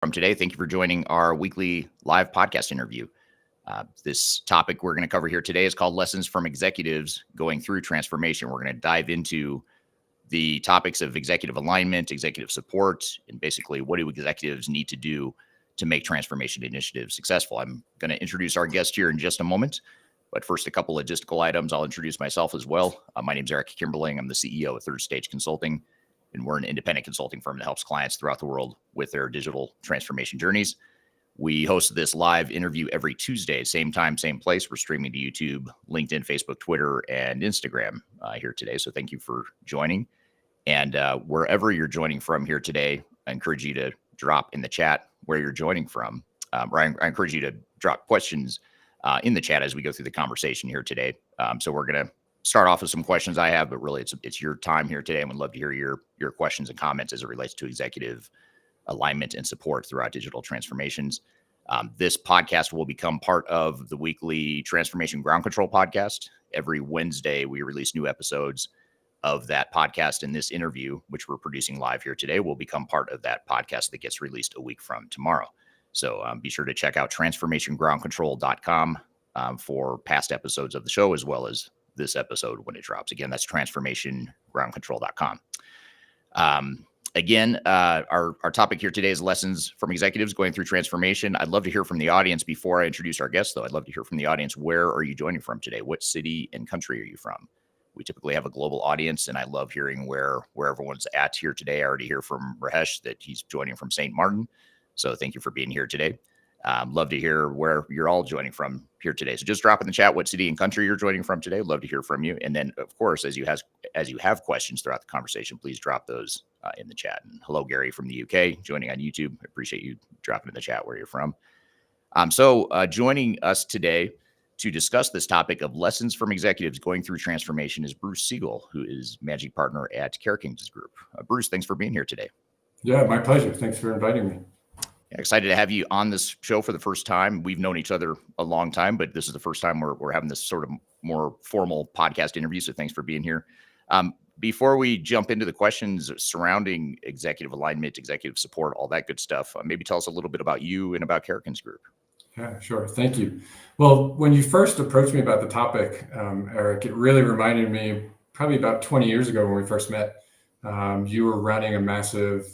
from today. Thank you for joining our weekly live podcast interview. This topic we're going to cover here today is called Lessons from Executives Going Through Transformation. We're going to dive into the topics of executive alignment, executive support, and basically what do executives need to do to make transformation initiatives successful. I'm going to introduce our guest here in just a moment. But first, a couple logistical items. I'll introduce myself as well. My name is Eric Kimberling. I'm the CEO of Third Stage Consulting, and we're an independent consulting firm that helps clients throughout the world with their digital transformation journeys. We host this live interview every Tuesday, same time, same place. We're streaming to YouTube, LinkedIn, Facebook, Twitter, and Instagram here today. So thank you for joining. And wherever you're joining from here today, I encourage you to drop in the chat where you're joining from. Or I encourage you to drop questions in the chat as we go through the conversation here today. So we're going to start off with some questions I have, but really it's your time here today. And we'd love to hear your questions and comments as it relates to executive alignment and support throughout digital transformations. This podcast will become part of the weekly Transformation Ground Control podcast. Every Wednesday, we release new episodes of that podcast, and this interview, which we're producing live here today, will become part of that podcast that gets released a week from tomorrow. So be sure to check out transformationgroundcontrol.com for past episodes of the show, as well as this episode when it drops. Again, that's transformationgroundcontrol.com. Again, our topic here today is lessons from executives going through transformation. I'd love to hear from the audience. Before I introduce our guest, though, I'd love to hear from the audience. Where are you joining from today? What city and country are you from? We typically have a global audience, and I love hearing where everyone's at here today. I already hear from Rahesh that he's joining from St. Martin. So thank you for being here today. Love to hear where you're all joining from here today. So just drop in the chat what city and country you're joining from today. Love to hear from you. And then, of course, as you have questions throughout the conversation, please drop those in the chat. And hello, Gary from the UK, joining on YouTube. I appreciate you dropping in the chat where you're from. So joining us today to discuss this topic of lessons from executives going through transformation is Bruce Siegel, who is managing partner at Karrikins Group. Bruce, thanks for being here today. Yeah, my pleasure. Thanks for inviting me. Excited to have you on this show for the first time. We've known each other a long time, but this is the first time we're having this sort of more formal podcast interview. So thanks for being here. Before we jump into the questions surrounding executive alignment, executive support, all that good stuff, maybe tell us a little bit about you and about Karrikins Group. Yeah, sure. Thank you. Well, when you first approached me about the topic, Eric, it really reminded me probably about 20 years ago when we first met. You were running a massive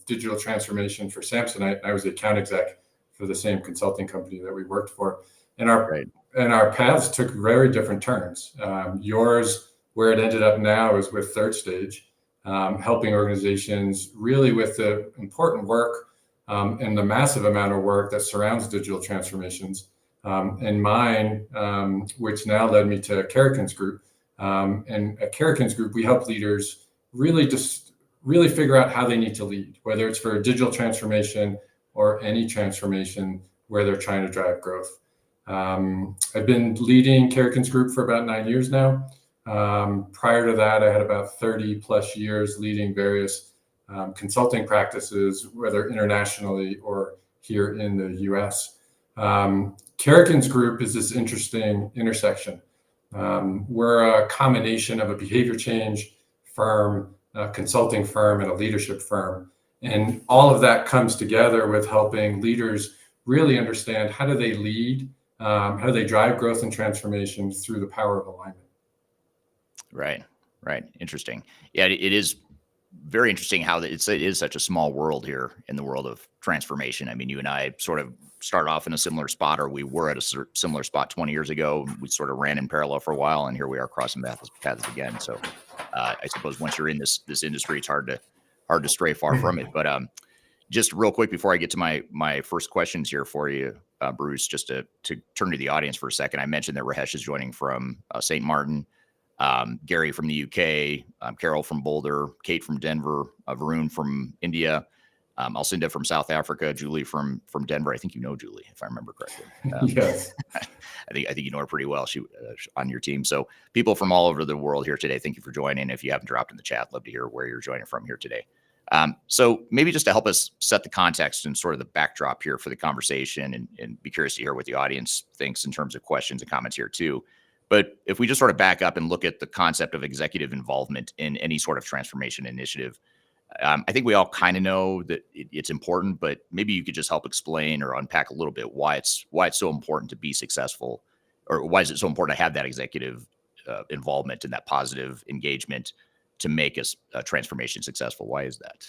digital transformation for Samsonite. I was the account exec for the same consulting company that we worked for. And our paths took very different turns. Yours, where it ended up now, is with Third Stage, helping organizations really with the important work and the massive amount of work that surrounds digital transformations. And mine, which now led me to Karrikins Group. And at Karrikins Group, we help leaders really figure out how they need to lead, whether it's for a digital transformation or any transformation where they're trying to drive growth. I've been leading Karrikins Group for about 9 years now. Prior to that, I had about 30 plus years leading various consulting practices, whether internationally or here in the US. Karrikins Group is this interesting intersection. We're a combination of a behavior change firm, a consulting firm, and a leadership firm. And all of that comes together with helping leaders really understand how do they lead, how do they drive growth and transformation through the power of alignment. Right. Interesting. Yeah, it is very interesting how it is such a small world here in the world of transformation. I mean, you and I sort of started off in a similar spot, or we were at a similar spot 20 years ago. We sort of ran in parallel for a while, and here we are crossing paths again. So I suppose once you're in this industry, it's hard to stray far from it. But just real quick before I get to my first questions here for you, Bruce, just to turn to the audience for a second. I mentioned that Rahesh is joining from St. Martin. Gary from the UK, Carol from Boulder, Kate from Denver, Varun from India, Alcinda from South Africa, Julie from Denver. I think you know Julie, if I remember correctly. Yes. I think you know her pretty well. She on your team. So people from all over the world here today, thank you for joining. If you haven't dropped in the chat, love to hear where you're joining from here today. So maybe just to help us set the context and sort of the backdrop here for the conversation, and be curious to hear what the audience thinks in terms of questions and comments here too. But if we just sort of back up and look at the concept of executive involvement in any sort of transformation initiative, I think we all kind of know that it's important, but maybe you could just help explain or unpack a little bit why it's so important to be successful, or why is it so important to have that executive involvement and that positive engagement to make a transformation successful. Why is that?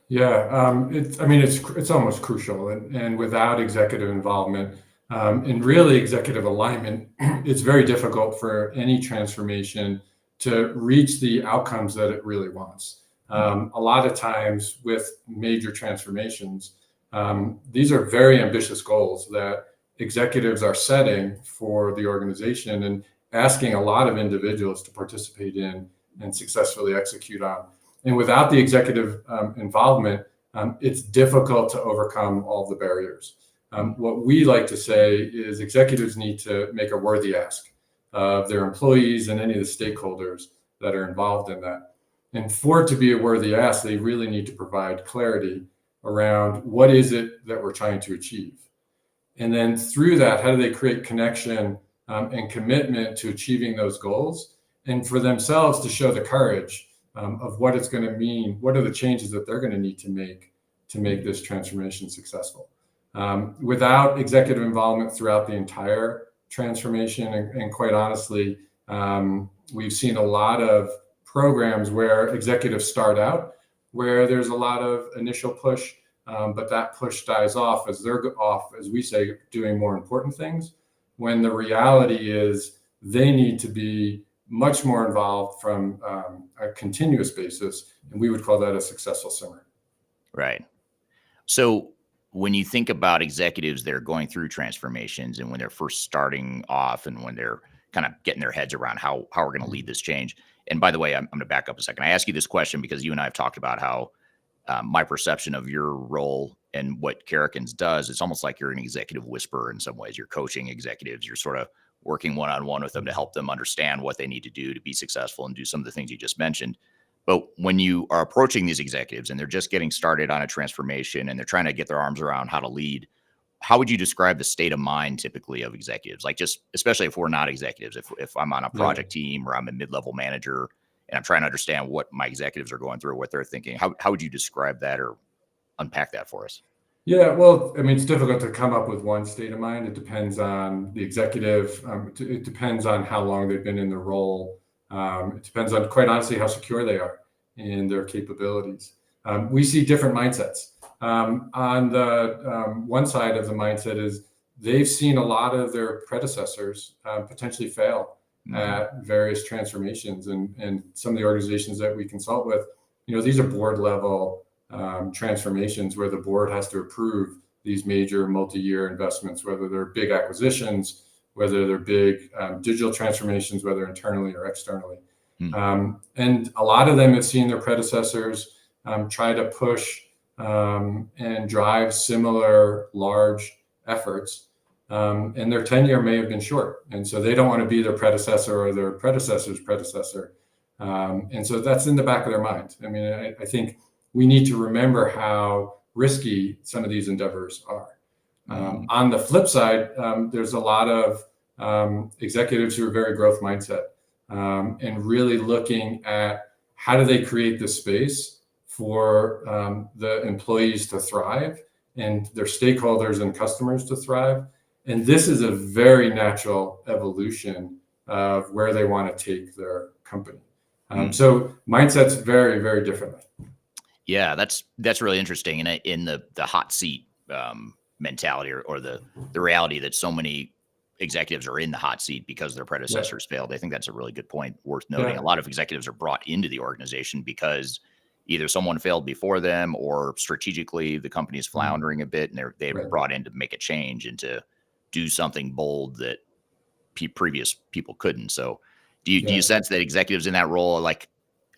Yeah, it's almost crucial, and without executive involvement and really executive alignment, it's very difficult for any transformation to reach the outcomes that it really wants. A lot of times with major transformations, these are very ambitious goals that executives are setting for the organization and asking a lot of individuals to participate in and successfully execute on. And without the executive involvement, it's difficult to overcome all the barriers. What we like to say is executives need to make a worthy ask of their employees and any of the stakeholders that are involved in that. And for it to be a worthy ask, they really need to provide clarity around what is it that we're trying to achieve. And then through that, how do they create connection and commitment to achieving those goals, and for themselves to show the courage of what it's going to mean, what are the changes that they're going to need to make this transformation successful. Without executive involvement throughout the entire transformation, and quite honestly, we've seen a lot of programs where executives start out, where there's a lot of initial push, but that push dies off as they're off, as we say, doing more important things, when the reality is they need to be much more involved from a continuous basis, and we would call that a successful simmer. Right. So when you think about executives that are going through transformations and when they're first starting off and when they're kind of getting their heads around how we're going to lead this change. And by the way, I'm going to back up a second. I ask you this question because you and I have talked about how my perception of your role and what Karrikins does, it's almost like you're an executive whisperer in some ways. You're coaching executives. You're sort of working one-on-one with them to help them understand what they need to do to be successful and do some of the things you just mentioned. But when you are approaching these executives and they're just getting started on a transformation and they're trying to get their arms around how to lead, how would you describe the state of mind typically of executives? Like, just especially if we're not executives, if I'm on a project team or I'm a mid-level manager and I'm trying to understand what my executives are going through, what they're thinking, how would you describe that or unpack that for us? Yeah, well, I mean, it's difficult to come up with one state of mind. It depends on the executive. It depends on how long they've been in the role. It depends on, quite honestly, how secure they are in their capabilities. We see different mindsets. On the one side of the mindset is they've seen a lot of their predecessors potentially fail at various transformations, and some of the organizations that we consult with, these are board level transformations where the board has to approve these major multi-year investments, whether they're big acquisitions, whether they're big digital transformations, whether internally or externally. And a lot of them have seen their predecessors try to push and drive similar large efforts, and their tenure may have been short. And so they don't want to be their predecessor or their predecessor's predecessor. And so that's in the back of their mind. I mean, I think we need to remember how risky some of these endeavors are. On the flip side, there's a lot of executives who are very growth mindset and really looking at how do they create the space for the employees to thrive and their stakeholders and customers to thrive. And this is a very natural evolution of where they want to take their company. So mindsets vary very differently. Yeah, that's really interesting. And in the hot seat mentality or the reality that so many executives are in the hot seat because their predecessors failed. I think that's a really good point worth noting. A lot of executives are brought into the organization because either someone failed before them or strategically the company is floundering a bit, and they're brought in to make a change and to do something bold that previous people couldn't. So do you sense that executives in that role, like,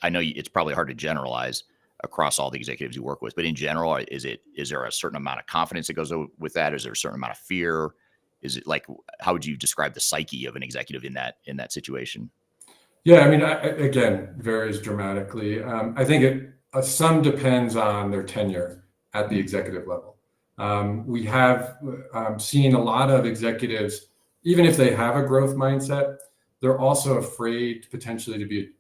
I know it's probably hard to generalize across all the executives you work with, but in general, is there a certain amount of confidence that goes with that? Is there a certain amount of fear? Is it like, how would you describe the psyche of an executive in that situation? Yeah, I mean, again, varies dramatically. I think some depends on their tenure at the executive level. We have seen a lot of executives, even if they have a growth mindset, they're also afraid potentially to be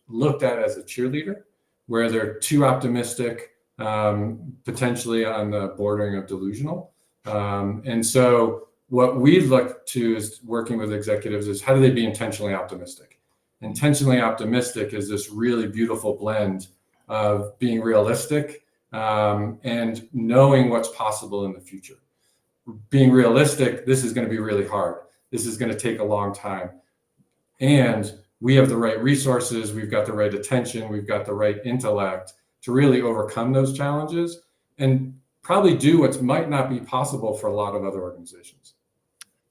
looked at as a cheerleader where they're too optimistic, potentially on the bordering of delusional. And so what we look to is working with executives is how do they be intentionally optimistic? Intentionally optimistic is this really beautiful blend of being realistic and knowing what's possible in the future. Being realistic, this is going to be really hard. This is going to take a long time. And we have the right resources, we've got the right attention, we've got the right intellect to really overcome those challenges and probably do what might not be possible for a lot of other organizations.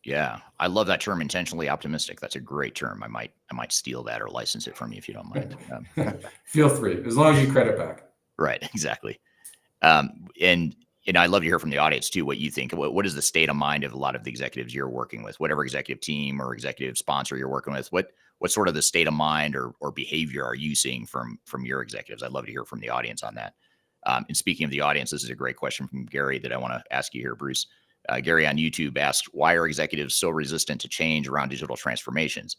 Yeah, I love that term, intentionally optimistic. That's a great term. I might steal that or license it from you if you don't mind. Feel free, as long as you credit back. Right, exactly. And I'd love to hear from the audience too, what you think. What is the state of mind of a lot of the executives you're working with, whatever executive team or executive sponsor you're working with? What's sort of the state of mind or behavior are you seeing from your executives? I'd love to hear from the audience on that. And speaking of the audience, this is a great question from Gary that I want to ask you here, Bruce. Gary on YouTube asked, why are executives so resistant to change around digital transformations?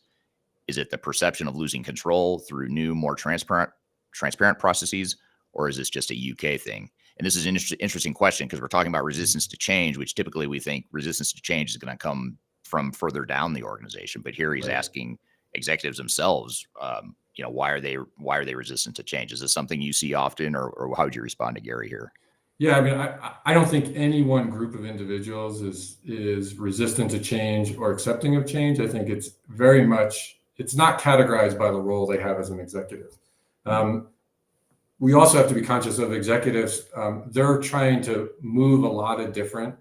Is it the perception of losing control through new, more transparent processes, or is this just a UK thing? And this is an interesting question because we're talking about resistance to change, which typically we think resistance to change is going to come from further down the organization. But here he's asking executives themselves, why are they resistant to change? Is this something you see often, or how would you respond to Gary here? Yeah, I mean, I don't think any one group of individuals is resistant to change or accepting of change. I think it's not categorized by the role they have as an executive. We also have to be conscious of executives. They're trying to move a lot of different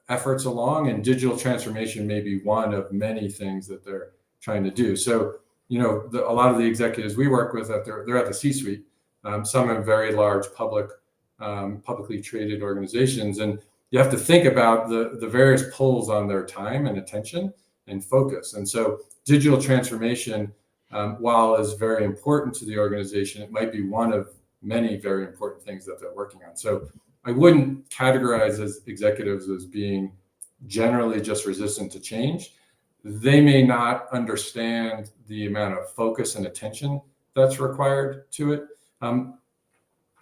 efforts along, and digital transformation may be one of many things that they're trying to do. So, a lot of the executives we work with, they're at the C-suite, some in very large publicly traded organizations. And you have to think about the various pulls on their time and attention and focus. And so digital transformation, while is very important to the organization, it might be one of many very important things that they're working on. So I wouldn't categorize as executives as being generally just resistant to change. They may not understand the amount of focus and attention that's required to it.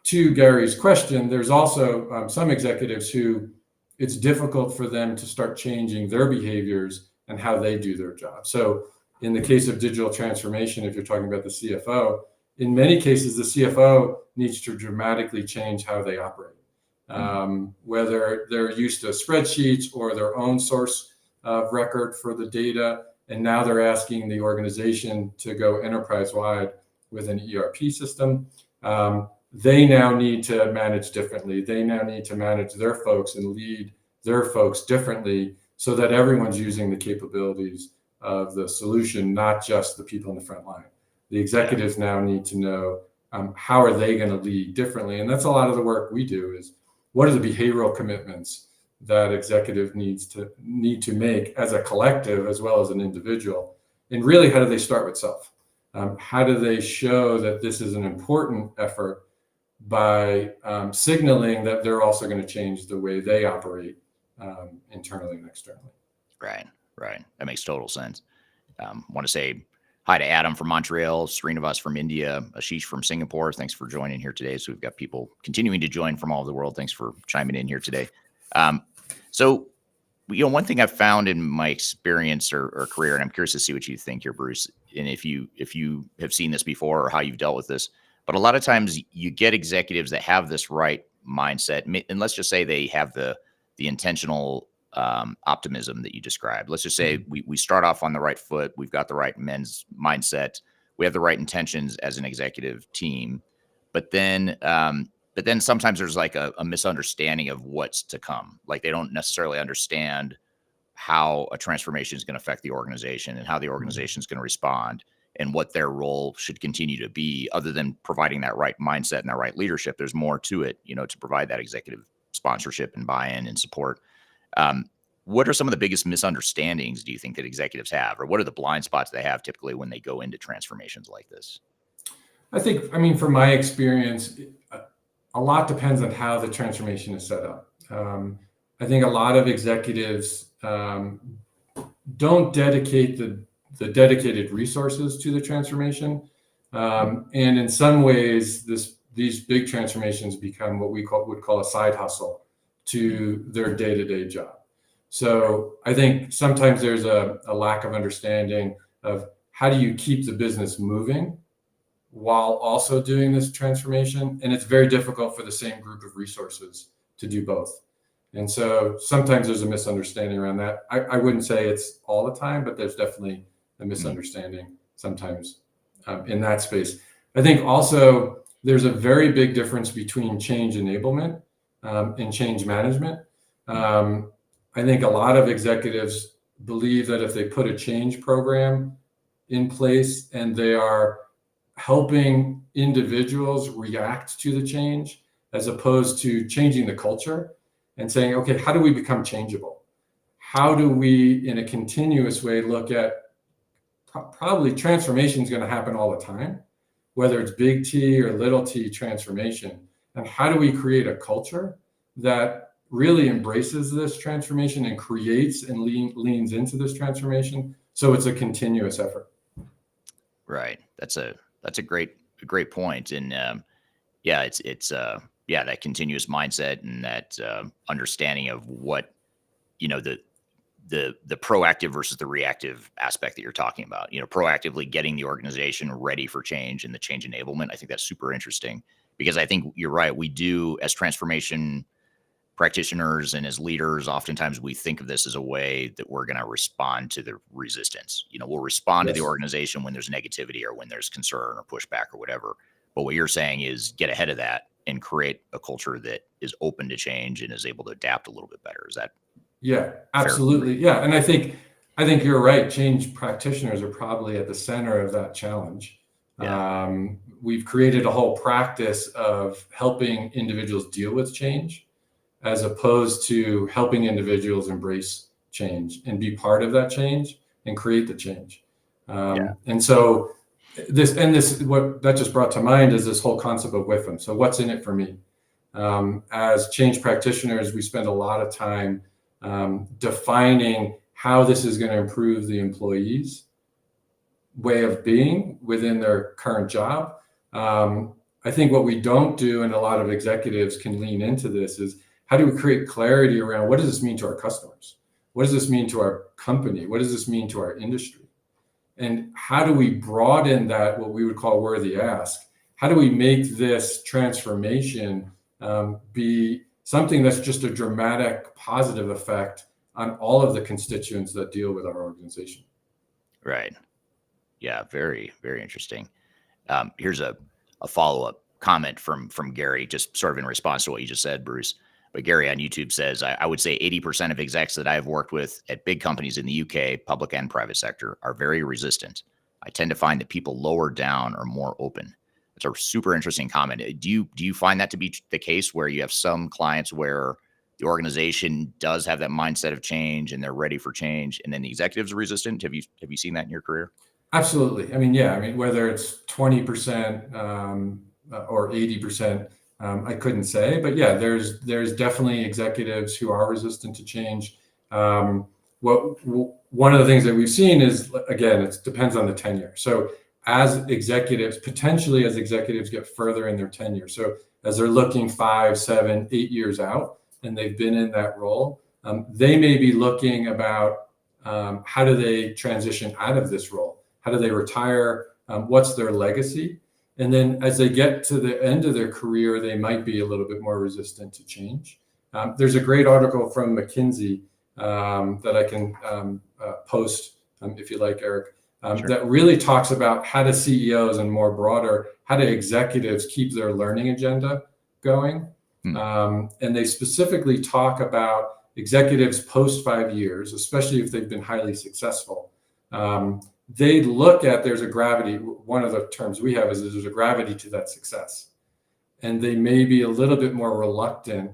To Gary's question, there's also some executives who it's difficult for them to start changing their behaviors and how they do their job. So in the case of digital transformation, if you're talking about the CFO, in many cases, the CFO needs to dramatically change how they operate, whether they're used to spreadsheets or their own source of record for the data. And now they're asking the organization to go enterprise-wide with an ERP system. They now need to manage differently. They now need to manage their folks and lead their folks differently so that everyone's using the capabilities of the solution, not just the people in the front line. The executives now need to know how are they going to lead differently. And that's a lot of the work we do is what are the behavioral commitments that executive need to make as a collective as well as an individual. And really, how do they start with self? How do they show that this is an important effort by signaling that they're also going to change the way they operate internally and externally? Right. That makes total sense. Want to say hi to Adam from Montreal, Srinivas from India, Ashish from Singapore. Thanks for joining here today. So we've got people continuing to join from all over the world. Thanks for chiming in here today. So, one thing I've found in my experience or career, and I'm curious to see what you think here, Bruce, and if you have seen this before or how you've dealt with this, but a lot of times you get executives that have this right mindset, and let's just say they have the intentional optimism that you described. Let's just say we start off on the right foot. We've got the right men's mindset. We have the right intentions as an executive team, but then sometimes there's like a misunderstanding of what's to come. Like they don't necessarily understand how a transformation is going to affect the organization and how the organization is going to respond and what their role should continue to be, other than providing that right mindset and that right leadership. There's more to it, to provide that executive sponsorship and buy-in and support. What are some of the biggest misunderstandings do you think that executives have, or what are the blind spots they have typically when they go into transformations like this? I mean, from my experience, a lot depends on how the transformation is set up. I think a lot of executives don't dedicate the dedicated resources to the transformation. And in some ways, these big transformations become what we would call a side hustle to their day-to-day job. So I think sometimes there's a lack of understanding of how do you keep the business moving while also doing this transformation. And it's very difficult for the same group of resources to do both. And so sometimes there's a misunderstanding around that. I wouldn't say it's all the time, but there's definitely a misunderstanding sometimes in that space. I think also there's a very big difference between change enablement and change management. I think a lot of executives believe that if they put a change program in place and they are helping individuals react to the change as opposed to changing the culture and saying, okay, how do we become changeable? How do we, in a continuous way, look at probably transformation is going to happen all the time, whether it's big T or little t transformation. And how do we create a culture that really embraces this transformation and creates and leans into this transformation? So it's a continuous effort. Right. That's a great point. And yeah, it's that continuous mindset and that understanding of what, the proactive versus the reactive aspect that you're talking about, proactively getting the organization ready for change and the change enablement. I think that's super interesting because I think you're right. We do, as transformation practitioners and as leaders, oftentimes we think of this as a way that we're going to respond to the resistance. We'll respond to the organization when there's negativity or when there's concern or pushback or whatever. But what you're saying is get ahead of that and create a culture that is open to change and is able to adapt a little bit better. Is that? Yeah, absolutely. Fair? Yeah. And I think you're right. Change practitioners are probably at the center of that challenge. Yeah. We've created a whole practice of helping individuals deal with change as opposed to helping individuals embrace change and be part of that change and create the change. And so this what that just brought to mind is this whole concept of WIFM. So what's in it for me? As change practitioners, we spend a lot of time defining how this is going to improve the employee's way of being within their current job. I think what we don't do, and a lot of executives can lean into this, is how do we create clarity around what does this mean to our customers? What does this mean to our company? What does this mean to our industry? And how do we broaden that, what we would call worthy ask? How do we make this transformation be something that's just a dramatic positive effect on all of the constituents that deal with our organization? Right. Yeah, very, very interesting. Here's a follow-up comment from Gary, just sort of in response to what you just said, Bruce. But Gary on YouTube says, I would say 80% of execs that I have worked with at big companies in the UK, public and private sector, are very resistant. I tend to find that people lower down are more open. It's a super interesting comment. Do you find that to be the case where you have some clients where the organization does have that mindset of change and they're ready for change, and then the executives are resistant? Have you seen that in your career? Absolutely. Whether it's 20% or 80%, I couldn't say, but yeah, there's definitely executives who are resistant to change. One of the things that we've seen is, again, it depends on the tenure. So as executives get further in their tenure, so as they're looking 5, 7, 8 years out and they've been in that role, they may be looking about how do they transition out of this role? How do they retire? What's their legacy? And then as they get to the end of their career, they might be a little bit more resistant to change. There's a great article from McKinsey that I can post if you like, Eric, Sure. that really talks about how do CEOs and more broader, how do executives keep their learning agenda going? And they specifically talk about executives post 5 years, especially if they've been highly successful. They look at, there's a gravity. One of the terms we have is there's a gravity to that success. And they may be a little bit more reluctant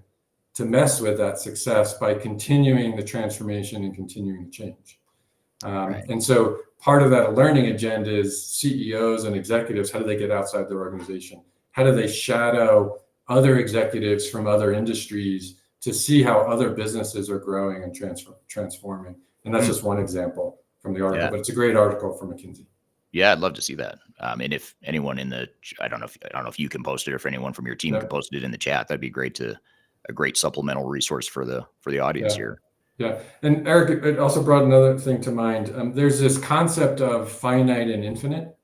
to mess with that success by continuing the transformation and continuing the change. Right. And so part of that learning agenda is CEOs and executives, how do they get outside their organization? How do they shadow other executives from other industries to see how other businesses are growing and transforming? And that's just one example from the article, but it's a great article from McKinsey. Yeah, I'd love to see that. And if anyone I don't know if you can post it or if anyone from your team can Yeah, post it in the chat, that'd be a great supplemental resource for the audience yeah, here. yeah. And Eric, it also brought another thing to mind. There's this concept of finite and infinite.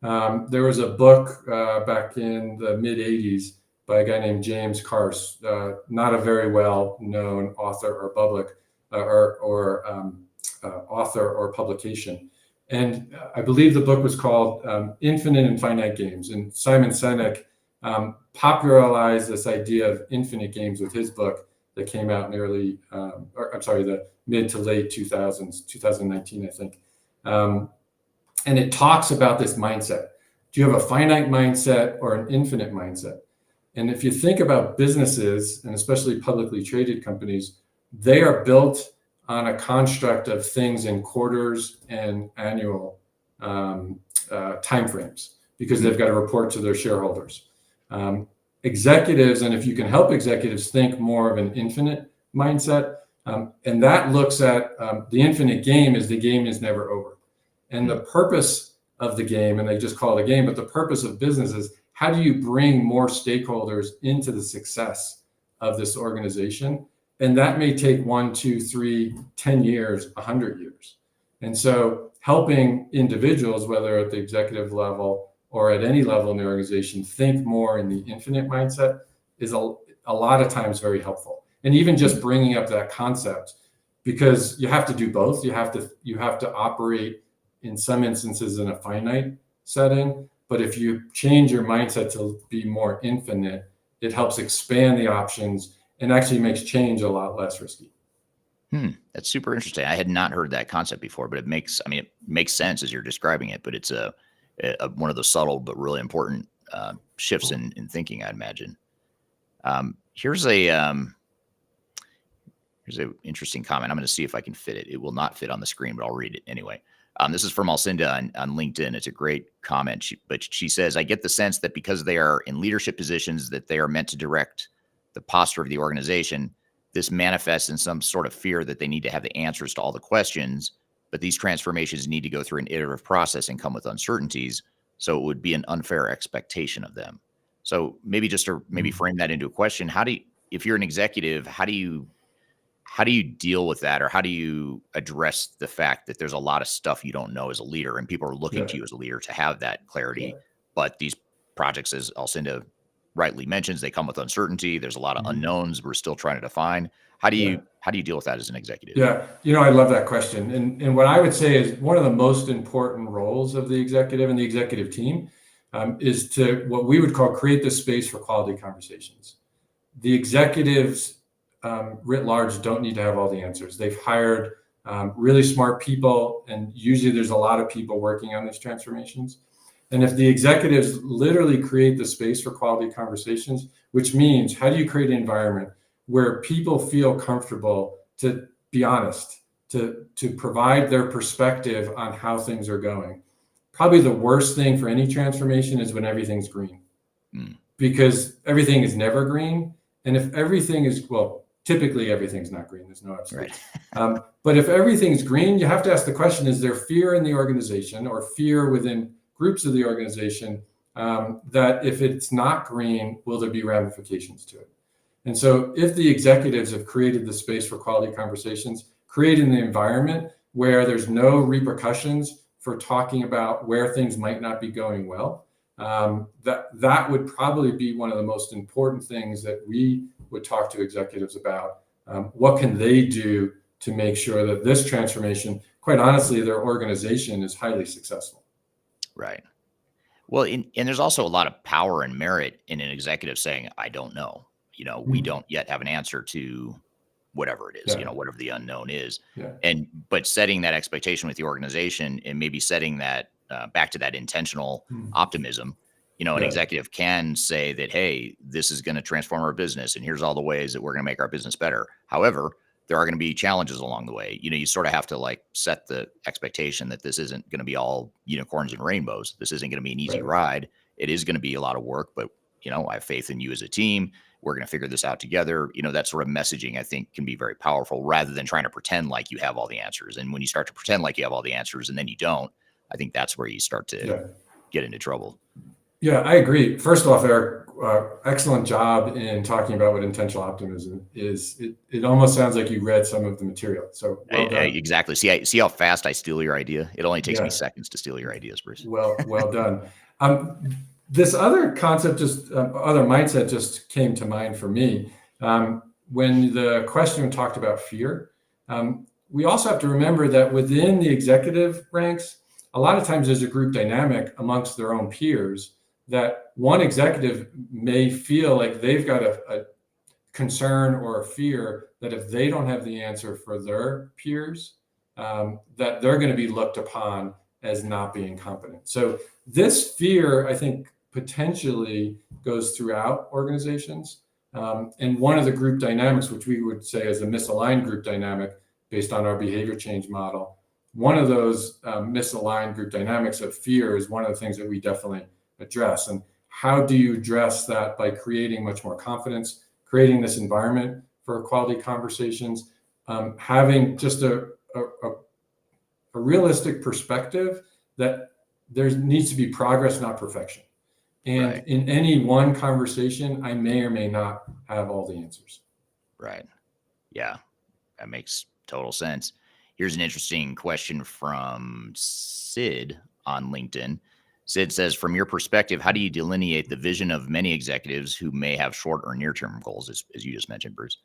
There was a book back in the mid 80s by a guy named James Carse, not a very well known author or author or publication. And I believe the book was called Infinite and Finite Games. And Simon Sinek popularized this idea of infinite games with his book that came out in the mid to late 2000s, 2019, I think. And it talks about this mindset. Do you have a finite mindset or an infinite mindset? And if you think about businesses, and especially publicly traded companies, they are built on a construct of things in quarters and annual timeframes because they've got to report to their shareholders. Executives, and if you can help executives think more of an infinite mindset, and that looks at the infinite game is the game is never over. And the purpose of the game, and they just call it a game, but the purpose of business is how do you bring more stakeholders into the success of this organization? And that may take 1, 2, 3, 10 years, 100 years. And so helping individuals, whether at the executive level or at any level in the organization, think more in the infinite mindset is a lot of times very helpful. And even just bringing up that concept, because you have to do both. You have to operate in some instances in a finite setting, but if you change your mindset to be more infinite, it helps expand the options and actually makes change a lot less risky. That's super interesting. I had not heard that concept before, but it makes sense as you're describing it, but it's one of the subtle but really important shifts in thinking, I'd imagine. Here's an interesting comment. I'm going to see if I can fit it. It will not fit on the screen, but I'll read it anyway. This is from Alcinda on LinkedIn. It's a great comment, but she says, I get the sense that because they are in leadership positions, that they are meant to direct the posture of the organization. This manifests in some sort of fear that they need to have the answers to all the questions, but these transformations need to go through an iterative process and come with uncertainties. So it would be an unfair expectation of them. So maybe just to frame that into a question, if you're an executive, how do you deal with that, or how do you address the fact that there's a lot of stuff you don't know as a leader and people are looking to you as a leader to have that clarity? But these projects, as Alcinda rightly mentions, they come with uncertainty. There's a lot of unknowns we're still trying to define. How do you deal with that as an executive? Yeah, I love that question. And what I would say is one of the most important roles of the executive and the executive team is to what we would call create the space for quality conversations. The executives writ large don't need to have all the answers. They've hired really smart people, and usually there's a lot of people working on these transformations. And if the executives literally create the space for quality conversations, which means how do you create an environment where people feel comfortable to be honest, to provide their perspective on how things are going? Probably the worst thing for any transformation is when everything's green, because everything is never green. And if everything is, well, typically everything's not green. There's no absolute. Right. But if everything's green, you have to ask the question, is there fear in the organization or fear within groups of the organization that if it's not green, will there be ramifications to it? And so if the executives have created the space for quality conversations, creating the environment where there's no repercussions for talking about where things might not be going well, that would probably be one of the most important things that we would talk to executives about. What can they do to make sure that this transformation, quite honestly, their organization is highly successful? Right. Well, and there's also a lot of power and merit in an executive saying, I don't know, we don't yet have an answer to whatever it is, whatever the unknown is. But setting that expectation with the organization and maybe setting that back to that intentional optimism, an executive can say that, hey, this is going to transform our business, and here's all the ways that we're going to make our business better. However, there are going to be challenges along the way. You sort of have to set the expectation that this isn't going to be all unicorns and rainbows. This isn't going to be an easy ride. It is going to be a lot of work, but I have faith in you as a team. We're going to figure this out together. That sort of messaging, I think, can be very powerful rather than trying to pretend like you have all the answers. And when you start to pretend like you have all the answers and then you don't, I think that's where you start to Yeah. get into trouble. Yeah, I agree. First off, Eric, excellent job in talking about what intentional optimism is. It almost sounds like you read some of the material. So well done. Exactly. See how fast I steal your idea? It only takes me Yeah. seconds to steal your ideas, Bruce. Well done. This other concept, other mindset just came to mind for me. When the question talked about fear, we also have to remember that within the executive ranks, a lot of times there's a group dynamic amongst their own peers that one executive may feel like they've got a concern or a fear that if they don't have the answer for their peers, that they're going to be looked upon as not being competent. So this fear, I think, potentially goes throughout organizations. And one of the group dynamics, which we would say is a misaligned group dynamic based on our behavior change model, one of those misaligned group dynamics of fear is one of the things that we definitely address. And how do you address that? By creating much more confidence, creating this environment for quality conversations, having just a realistic perspective that there needs to be progress, not perfection. And Right. in any one conversation, I may or may not have all the answers. Right. Yeah, that makes total sense. Here's an interesting question from Sid on LinkedIn. Sid says, from your perspective, how do you delineate the vision of many executives who may have short or near-term goals, as you just mentioned, Bruce,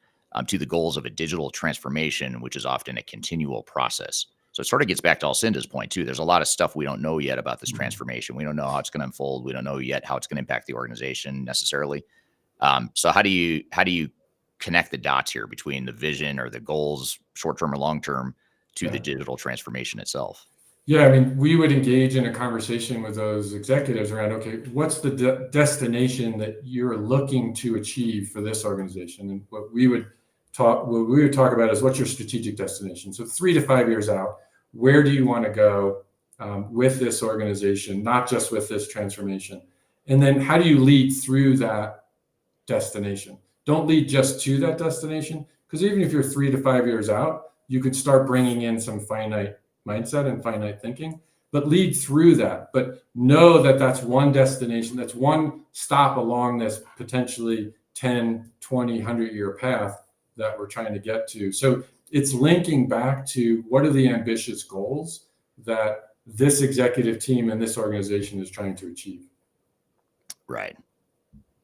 to the goals of a digital transformation, which is often a continual process? So it sort of gets back to Alcinda's point too. There's a lot of stuff we don't know yet about this transformation. We don't know how it's going to unfold. We don't know yet how it's going to impact the organization necessarily. So how do you connect the dots here between the vision or the goals, short-term or long-term, to the digital transformation itself? Yeah, I mean, we would engage in a conversation with those executives around, okay, what's the destination that you're looking to achieve for this organization? And what we would talk about is, what's your strategic destination? So 3 to 5 years out, where do you want to go with this organization, not just with this transformation? And then how do you lead through that destination? Don't lead just to that destination, because even if you're 3 to 5 years out, you could start bringing in some finite mindset and finite thinking, but lead through that. But know that that's one destination, that's one stop along this potentially 10, 20, 100-year path that we're trying to get to. So it's linking back to, what are the ambitious goals that this executive team and this organization is trying to achieve? Right.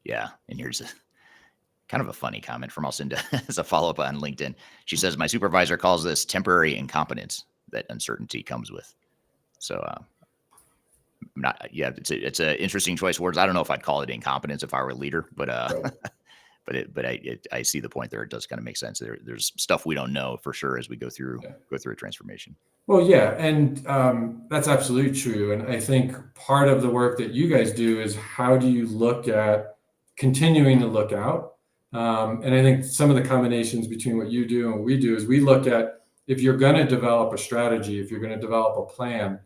Yeah. And here's kind of a funny comment from Alcinda as a follow-up on LinkedIn. She says, my supervisor calls this temporary incompetence that uncertainty comes with. So, it's an interesting choice of words. I don't know if I'd call it incompetence if I were a leader, but, I see the point there. It does kind of make sense. There's stuff we don't know for sure as we go through a transformation. Well, yeah, and that's absolutely true. And I think part of the work that you guys do is, how do you look at continuing to look out? And I think some of the combinations between what you do and what we do is, we look at, if you're going to develop a strategy, if you're going to develop a plan,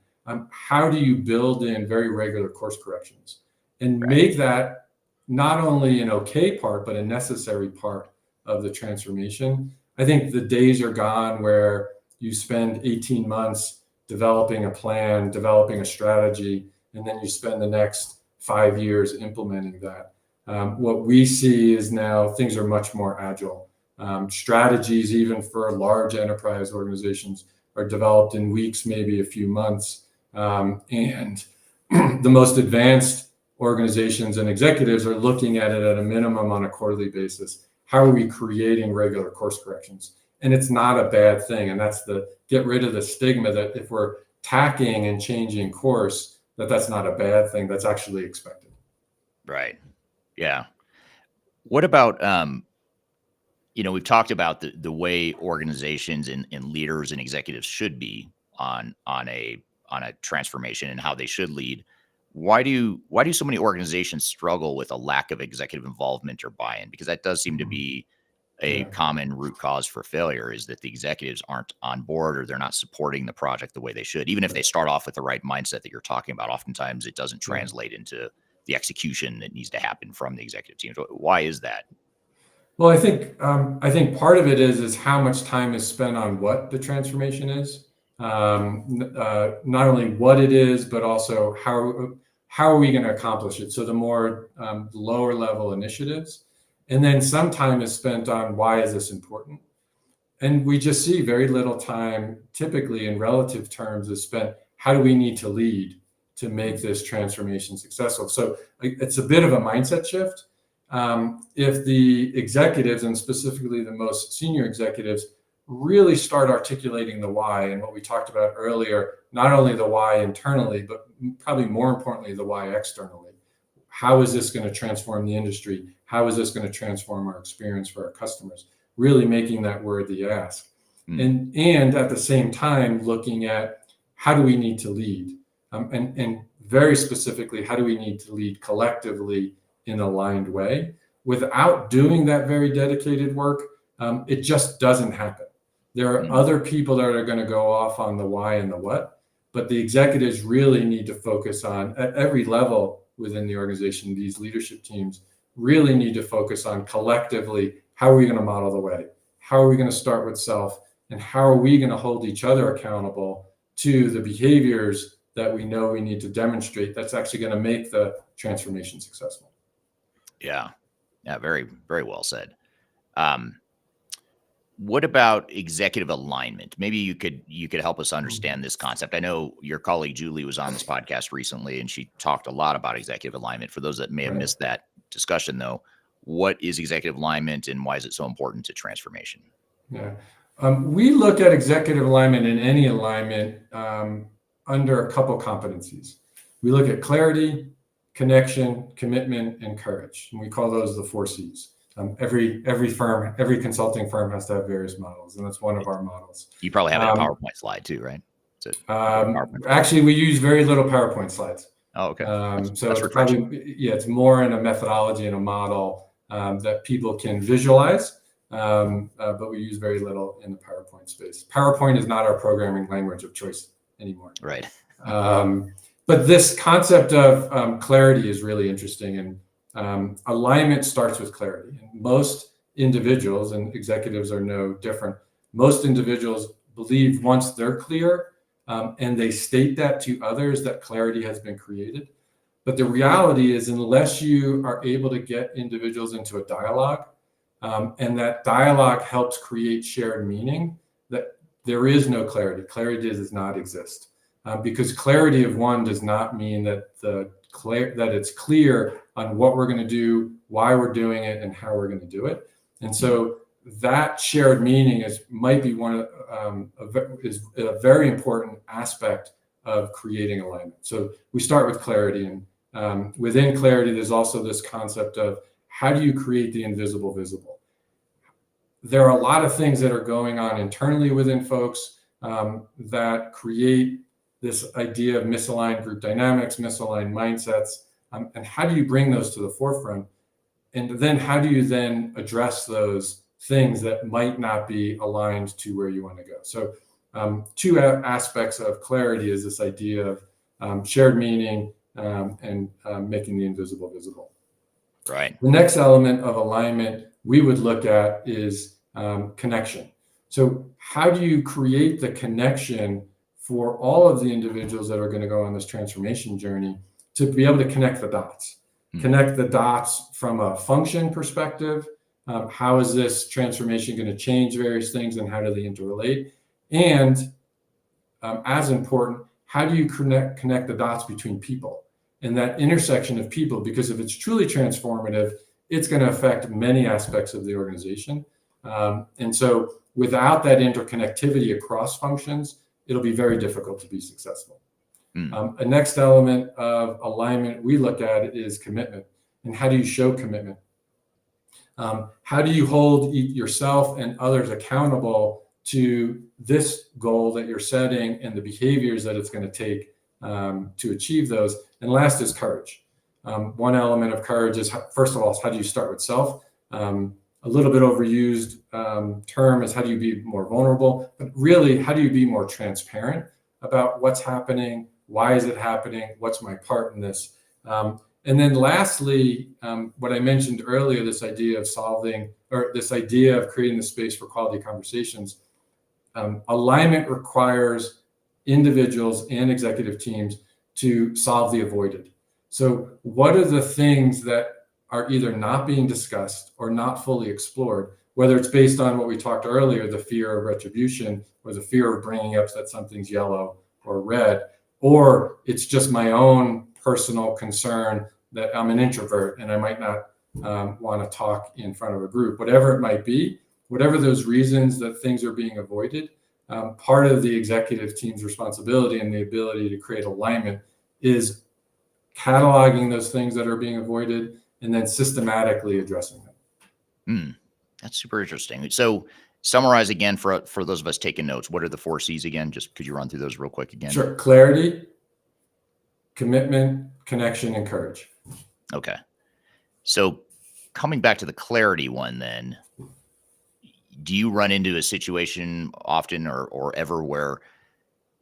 how do you build in very regular course corrections and make that not only an okay part, but a necessary part of the transformation? I think the days are gone where you spend 18 months developing a plan, developing a strategy, and then you spend the next 5 years implementing that. What we see is now things are much more agile. Strategies, even for large enterprise organizations, are developed in weeks, maybe a few months. And the most advanced organizations and executives are looking at it at a minimum on a quarterly basis. How are we creating regular course corrections? And it's not a bad thing. And that's get rid of the stigma that if we're tacking and changing course, that's not a bad thing. That's actually expected. Right. Yeah. What about, we've talked about the way organizations and leaders and executives should be on a transformation and how they should lead. Why do so many organizations struggle with a lack of executive involvement or buy-in? Because that does seem to be a common root cause for failure, is that the executives aren't on board, or they're not supporting the project the way they should. Even if they start off with the right mindset that you're talking about, oftentimes it doesn't translate into the execution that needs to happen from the executive team. So why is that? Well, I think part of it is how much time is spent on what the transformation is. not only what it is, but also how are we going to accomplish it? So the more lower level initiatives, and then some time is spent on why is this important? And we just see very little time, typically in relative terms, is spent how do we need to lead to make this transformation successful? So it's a bit of a mindset shift. If the executives, and specifically the most senior executives, really start articulating the why and what we talked about earlier, not only the why internally, but probably more importantly, the why externally. How is this going to transform the industry? How is this going to transform our experience for our customers? Really making that worthy ask. And at the same time, looking at how do we need to lead? And very specifically, how do we need to lead collectively in an aligned way? Without doing that very dedicated work, it just doesn't happen. There are other people that are going to go off on the why and the what, but the executives really need to focus on, at every level within the organization, these leadership teams really need to focus on collectively, how are we going to model the way? How are we going to start with self? And how are we going to hold each other accountable to the behaviors that we know we need to demonstrate that's actually going to make the transformation successful? Yeah. Very, very well said. What about executive alignment? Maybe you could help us understand this concept. I know your colleague Julie was on this podcast recently, and she talked a lot about executive alignment. For those that may have missed that discussion, though, what is executive alignment and why is it so important to transformation? Yeah, we look at executive alignment and any alignment under a couple competencies. We look at clarity, connection, commitment, and courage, and we call those the 4 C's. Every firm, every consulting firm has to have various models, and that's one of our models. You probably have a PowerPoint slide too, right? Actually, we use very little PowerPoint slides. Oh, okay. So it's probably, it's more in a methodology and a model that people can visualize, but we use very little in the PowerPoint space. PowerPoint is not our programming language of choice anymore. Right. But this concept of clarity is really interesting, and alignment starts with clarity. And most individuals, and executives are no different, most individuals believe once they're clear and they state that to others, that clarity has been created. But the reality is, unless you are able to get individuals into a dialogue, and that dialogue helps create shared meaning, that there is no clarity. Clarity does not exist. Because clarity of one does not mean that it's clear on what we're going to do, why we're doing it, and how we're going to do it. And so that shared meaning might be is a very important aspect of creating alignment. So we start with clarity, and within clarity, there's also this concept of how do you create the invisible visible? There are a lot of things that are going on internally within folks that create this idea of misaligned group dynamics, misaligned mindsets, and how do you bring those to the forefront? And then how do you then address those things that might not be aligned to where you want to go? So 2 aspects of clarity is this idea of shared meaning and making the invisible visible. Right. The next element of alignment we would look at is connection. So how do you create the connection for all of the individuals that are going to go on this transformation journey to be able to connect the dots? Connect the dots from a function perspective. How is this transformation going to change various things, and how do they interrelate? And as important, how do you connect the dots between people and that intersection of people? Because if it's truly transformative, it's going to affect many aspects of the organization. And so without that interconnectivity across functions, it'll be very difficult to be successful. A next element of alignment we look at is commitment. And how do you show commitment? How do you hold yourself and others accountable to this goal that you're setting and the behaviors that it's going to take to achieve those? And last is courage. One element of courage is, first of all, how do you start with self? A little bit overused term is how do you be more vulnerable? But really, how do you be more transparent about what's happening? Why is it happening? What's my part in this? And then lastly, what I mentioned earlier, this idea of creating the space for quality conversations. Alignment requires individuals and executive teams to solve the avoided. So what are the things that are either not being discussed or not fully explored, whether it's based on what we talked earlier, the fear of retribution or the fear of bringing up that something's yellow or red, or it's just my own personal concern that I'm an introvert and I might not want to talk in front of a group, whatever it might be, whatever those reasons that things are being avoided. Part of the executive team's responsibility and the ability to create alignment is cataloging those things that are being avoided and then systematically addressing them. That's super interesting. So summarize again for those of us taking notes. What are the 4 C's again? Just could you run through those real quick again? Sure. Clarity, commitment, connection, and courage. Okay. So coming back to the clarity one then, do you run into a situation often or ever where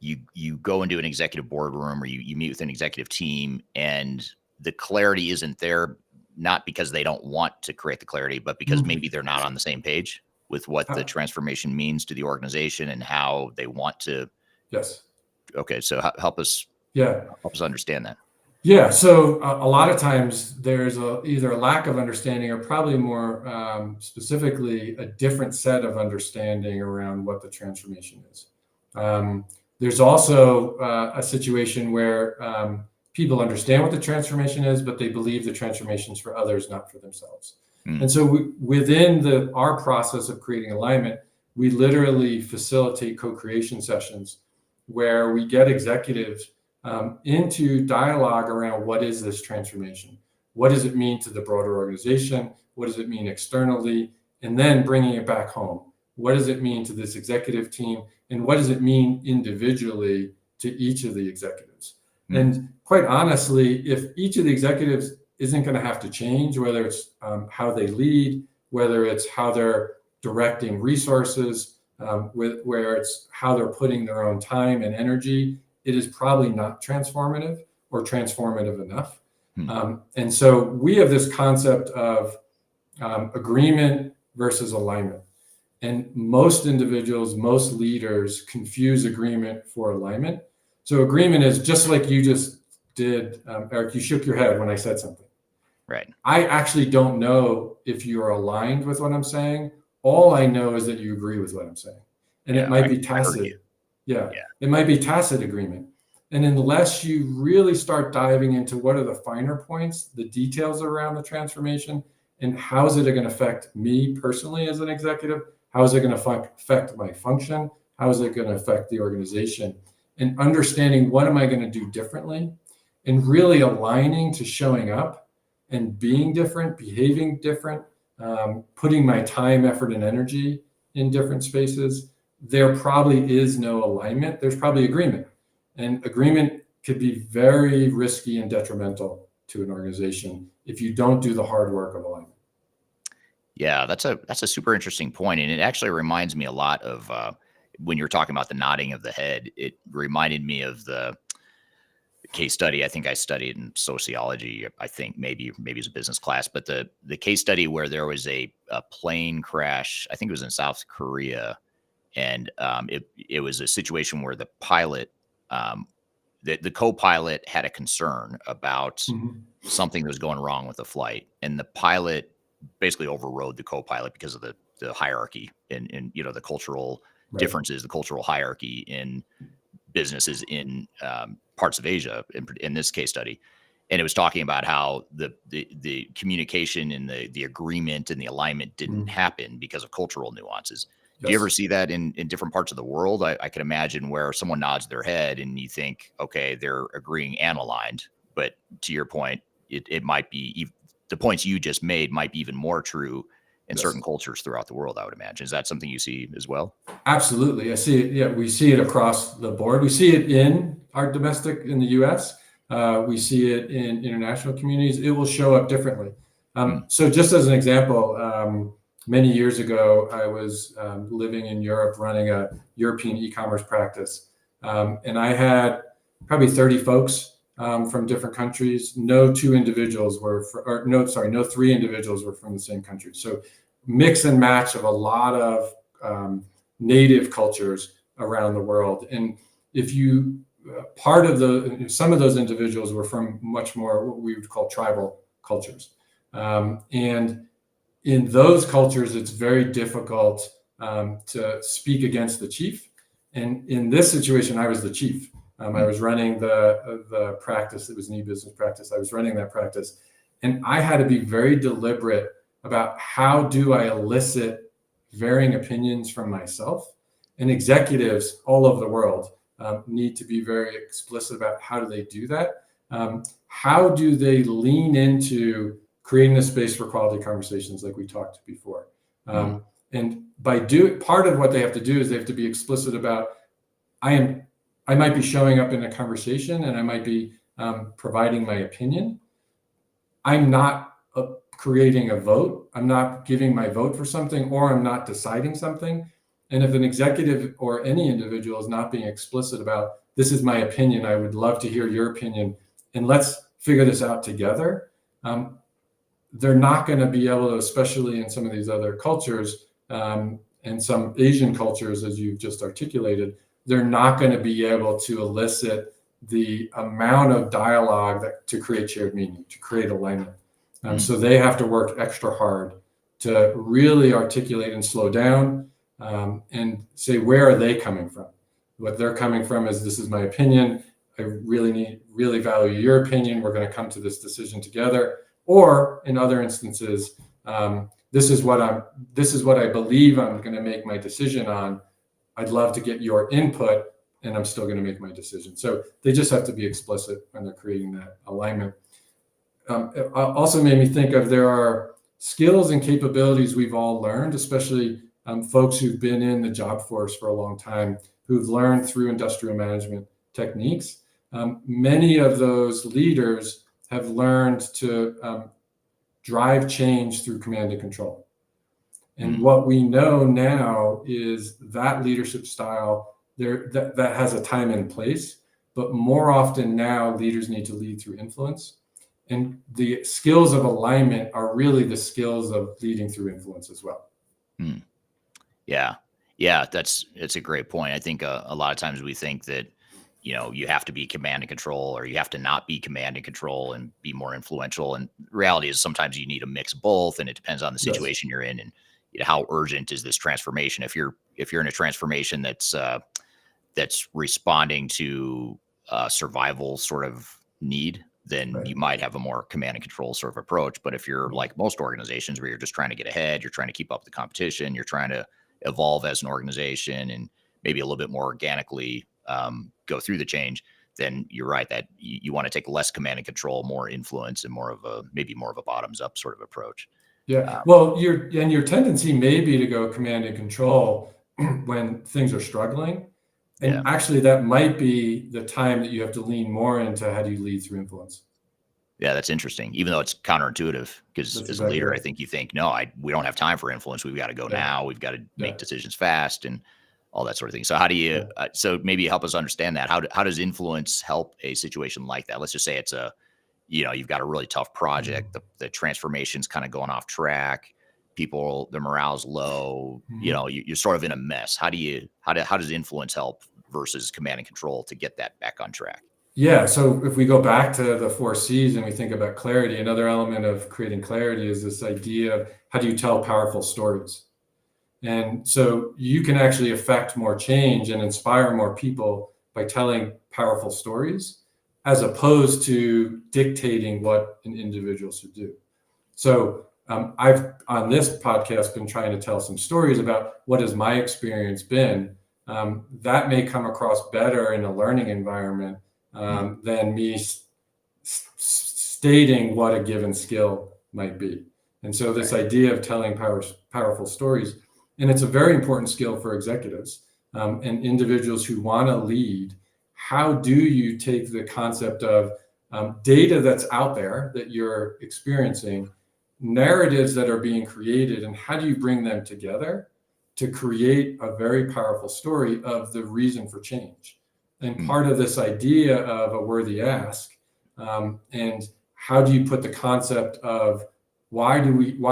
you go into an executive boardroom or you meet with an executive team and the clarity isn't there, not because they don't want to create the clarity, but because maybe they're not on the same page with what the transformation means to the organization and how they want to? Yes. Okay. So help us understand that. Yeah. So a lot of times there's either a lack of understanding or probably more specifically a different set of understanding around what the transformation is. There's also a situation where people understand what the transformation is, but they believe the transformation is for others, not for themselves. And so within our process of creating alignment, we literally facilitate co-creation sessions where we get executives into dialogue around what is this transformation? What does it mean to the broader organization? What does it mean externally? And then bringing it back home. What does it mean to this executive team? And what does it mean individually to each of the executives? And quite honestly, if each of the executives isn't going to have to change, whether it's how they lead, whether it's how they're directing resources, where it's how they're putting their own time and energy, it is probably not transformative or transformative enough. And so we have this concept of agreement versus alignment. And most individuals, most leaders confuse agreement for alignment. So agreement is just like you just did, Eric, you shook your head when I said something. Right. I actually don't know if you're aligned with what I'm saying. All I know is that you agree with what I'm saying. And it might be tacit. It might be tacit agreement. And unless you really start diving into what are the finer points, the details around the transformation, and how is it going to affect me personally as an executive? How is it going to affect my function? How is it going to affect the organization? And understanding what am I going to do differently, and really aligning to showing up and being different, behaving different, putting my time, effort, and energy in different spaces. There probably is no alignment. There's probably agreement. And agreement could be very risky and detrimental to an organization if you don't do the hard work of alignment. Yeah, that's a super interesting point. And it actually reminds me a lot of when you're talking about the nodding of the head. It reminded me of the case study. I think I studied in sociology. I think maybe it's a business class, but the case study where there was a plane crash. I think it was in South Korea, and it was a situation where the pilot, the co-pilot had a concern about something that was going wrong with the flight, and the pilot basically overrode the co-pilot because of the hierarchy and the cultural differences, the cultural hierarchy in businesses in parts of Asia in this case study. And it was talking about how the communication and the agreement and the alignment didn't happen because of cultural nuances. Do you ever see that in different parts of the world? I can imagine where someone nods their head and you think, okay, they're agreeing and aligned. But to your point, it might be the points you just made might be even more true in certain cultures throughout the world, I would imagine. Is that something you see as well? Absolutely. I see it. Yeah, we see it across the board. We see it in our domestic, in the US. We see it in international communities. It will show up differently. So just as an example, many years ago, I was living in Europe, running a European e-commerce practice. And I had probably 30 folks from different countries. No three individuals were from the same country. So mix and match of a lot of native cultures around the world. And if you part of some of those individuals were from much more what we would call tribal cultures, and in those cultures, it's very difficult to speak against the chief. And in this situation, I was the chief. I was running the practice. It was an e-business practice. I was running that practice, and I had to be very deliberate about how do I elicit varying opinions from myself. And executives all over the world need to be very explicit about how do they do that. How do they lean into creating a space for quality conversations like we talked before? And by part of what they have to do is they have to be explicit about, I might be showing up in a conversation and I might be providing my opinion. I'm not creating a vote. I'm not giving my vote for something, or I'm not deciding something. And if an executive or any individual is not being explicit about, this is my opinion, I would love to hear your opinion, and let's figure this out together, they're not going to be able to, especially in some of these other cultures and some Asian cultures, as you've just articulated, they're not going to be able to elicit the amount of dialogue to create shared meaning, to create alignment. So they have to work extra hard to really articulate and slow down and say, where are they coming from? What they're coming from is, this is my opinion. I really value your opinion. We're going to come to this decision together. Or in other instances, this is what I believe I'm going to make my decision on. I'd love to get your input, and I'm still going to make my decision. So they just have to be explicit when they're creating that alignment. It also made me think of, there are skills and capabilities we've all learned, especially folks who've been in the job force for a long time, who've learned through industrial management techniques. Many of those leaders have learned to drive change through command and control. And what we know now is that leadership style that has a time and place, but more often now leaders need to lead through influence. And the skills of alignment are really the skills of leading through influence as well. Yeah, it's a great point. I think a lot of times we think that, you have to be command and control, or you have to not be command and control and be more influential. And the reality is sometimes you need a mix of both, and it depends on the situation you're in, and how urgent is this transformation. If you're in a transformation that's responding to survival sort of need, then you might have a more command and control sort of approach. But if you're like most organizations, where you're just trying to get ahead, you're trying to keep up with the competition, you're trying to evolve as an organization and maybe a little bit more organically go through the change, then you're right that you want to take less command and control, more influence, and maybe more of a bottoms up sort of approach. Yeah. Well, your tendency may be to go command and control when things are struggling. And actually, that might be the time that you have to lean more into, how do you lead through influence? Yeah, that's interesting. Even though it's counterintuitive, because as a leader, I think you think, no, we don't have time for influence. We've got to go now. We've got to make decisions fast and all that sort of thing. So how do you? So maybe help us understand that. How does influence help a situation like that? Let's just say it's you've got a really tough project. The transformation's kind of going off track. People, the morale's low. You're sort of in a mess. How does influence help versus command and control to get that back on track? Yeah. So if we go back to the 4 C's and we think about clarity, another element of creating clarity is this idea of, how do you tell powerful stories? And so you can actually affect more change and inspire more people by telling powerful stories, as opposed to dictating what an individual should do. So I've, on this podcast, been trying to tell some stories about what has my experience been. That may come across better in a learning environment than me stating what a given skill might be. And so this idea of telling powerful stories, and it's a very important skill for executives and individuals who want to lead. How do you take the concept of data that's out there that you're experiencing, narratives that are being created, and how do you bring them together to create a very powerful story of the reason for change? And part of this idea of a worthy ask, and how do you put the concept of why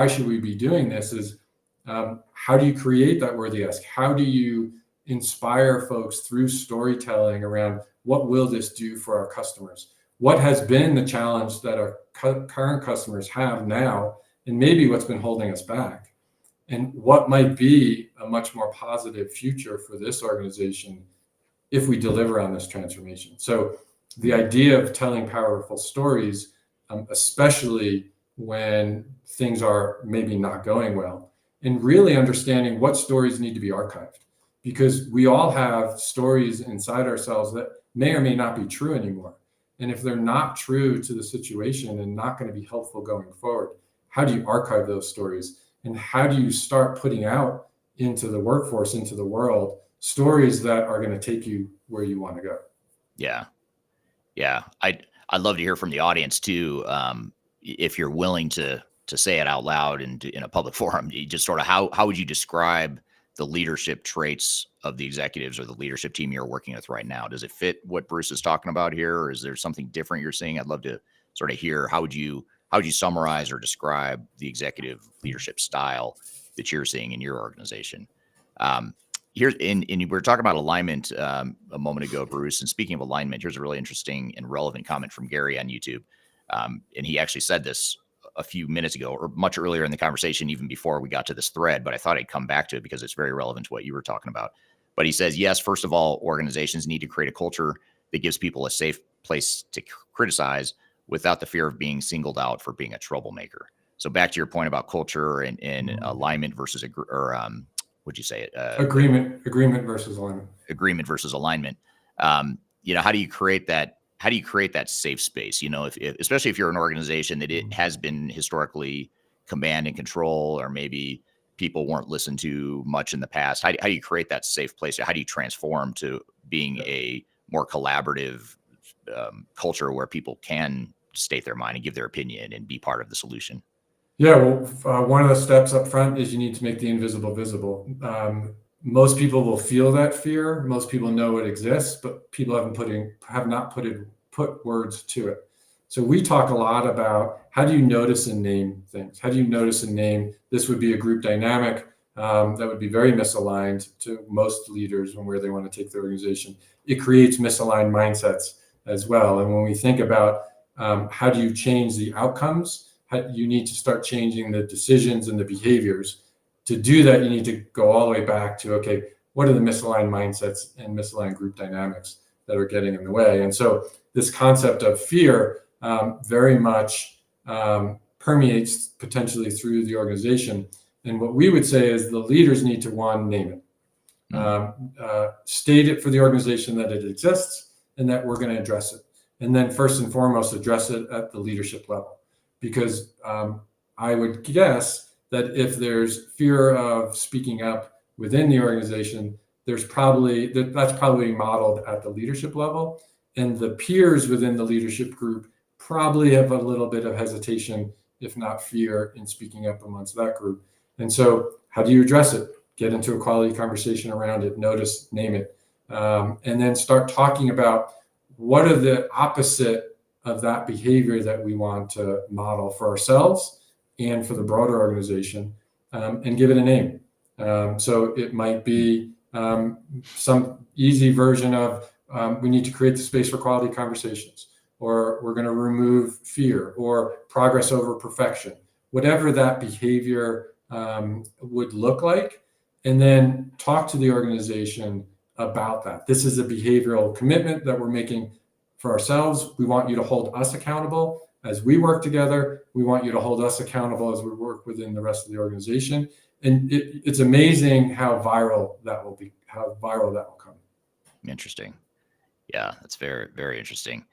should we be doing this, is how do you create that worthy ask? How do you inspire folks through storytelling around what will this do for our customers? What has been the challenge that our current customers have now, and maybe what's been holding us back? And what might be a much more positive future for this organization if we deliver on this transformation? So the idea of telling powerful stories, especially when things are maybe not going well, and really understanding what stories need to be archived, because we all have stories inside ourselves that may or may not be true anymore. And if they're not true to the situation and not going to be helpful going forward, how do you archive those stories? And how do you start putting out into the workforce, into the world, stories that are going to take you where you want to go? Yeah. Yeah. I'd love to hear from the audience too. If you're willing to say it out loud and in a public forum, you just sort of how would you describe the leadership traits of the executives or the leadership team you're working with right now? Does it fit what Bruce is talking about here, or is there something different you're seeing? I'd love to sort of hear how would you summarize or describe the executive leadership style that you're seeing in your organization? We were talking about alignment a moment ago, Bruce. And speaking of alignment, here's a really interesting and relevant comment from Gary on YouTube. And he actually said this a few minutes ago, or much earlier in the conversation, even before we got to this thread, but I thought I'd come back to it because it's very relevant to what you were talking about. But he says, yes, first of all, organizations need to create a culture that gives people a safe place to criticize without the fear of being singled out for being a troublemaker. So back to your point about culture and alignment versus, would you say it? Agreement versus alignment. Agreement versus alignment. How do you create that? How do you create that safe space? Especially if you're an organization that it has been historically command and control, or maybe people weren't listened to much in the past. How do you create that safe place? How do you transform to being a more collaborative culture where people can state their mind and give their opinion and be part of the solution? Yeah, well, one of the steps up front is you need to make the invisible visible. Most people will feel that fear. Most people know it exists, but people have not put words to it. So we talk a lot about how do you notice and name things? How do you notice and name? This would be a group dynamic that would be very misaligned to most leaders and where they want to take their organization. It creates misaligned mindsets as well. And when we think about how do you change the outcomes, you need to start changing the decisions and the behaviors. To do that, you need to go all the way back to, okay, what are the misaligned mindsets and misaligned group dynamics that are getting in the way? And so this concept of fear very much permeates potentially through the organization. And what we would say is the leaders need to, one, name it. State it for the organization that it exists and that we're going to address it. And then first and foremost, address it at the leadership level. Because I would guess that if there's fear of speaking up within the organization, that's probably modeled at the leadership level. And the peers within the leadership group probably have a little bit of hesitation, if not fear, in speaking up amongst that group. And so how do you address it? Get into a quality conversation around it, notice, name it, and then start talking about what are the opposite of that behavior that we want to model for ourselves and for the broader organization, and give it a name. So it might be some easy version of we need to create the space for quality conversations, or we're going to remove fear, or progress over perfection, whatever that behavior would look like, and then talk to the organization about that. This is a behavioral commitment that we're making for ourselves. We want you to hold us accountable as we work together. We want you to hold us accountable as we work within the rest of the organization. And it's amazing how viral that will come. Interesting. Yeah, that's very, very interesting.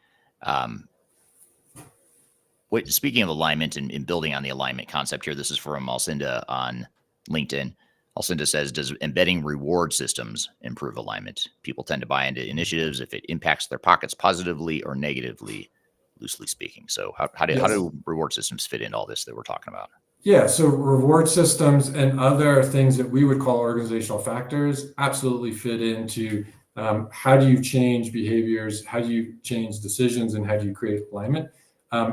Speaking of alignment and building on the alignment concept here, this is from Alcinda on LinkedIn. Alcinda says, does embedding reward systems improve alignment? People tend to buy into initiatives if it impacts their pockets positively or negatively, loosely speaking. So how do reward systems fit into all this that we're talking about? Yeah, so reward systems and other things that we would call organizational factors absolutely fit into how do you change behaviors, how do you change decisions, and how do you create alignment.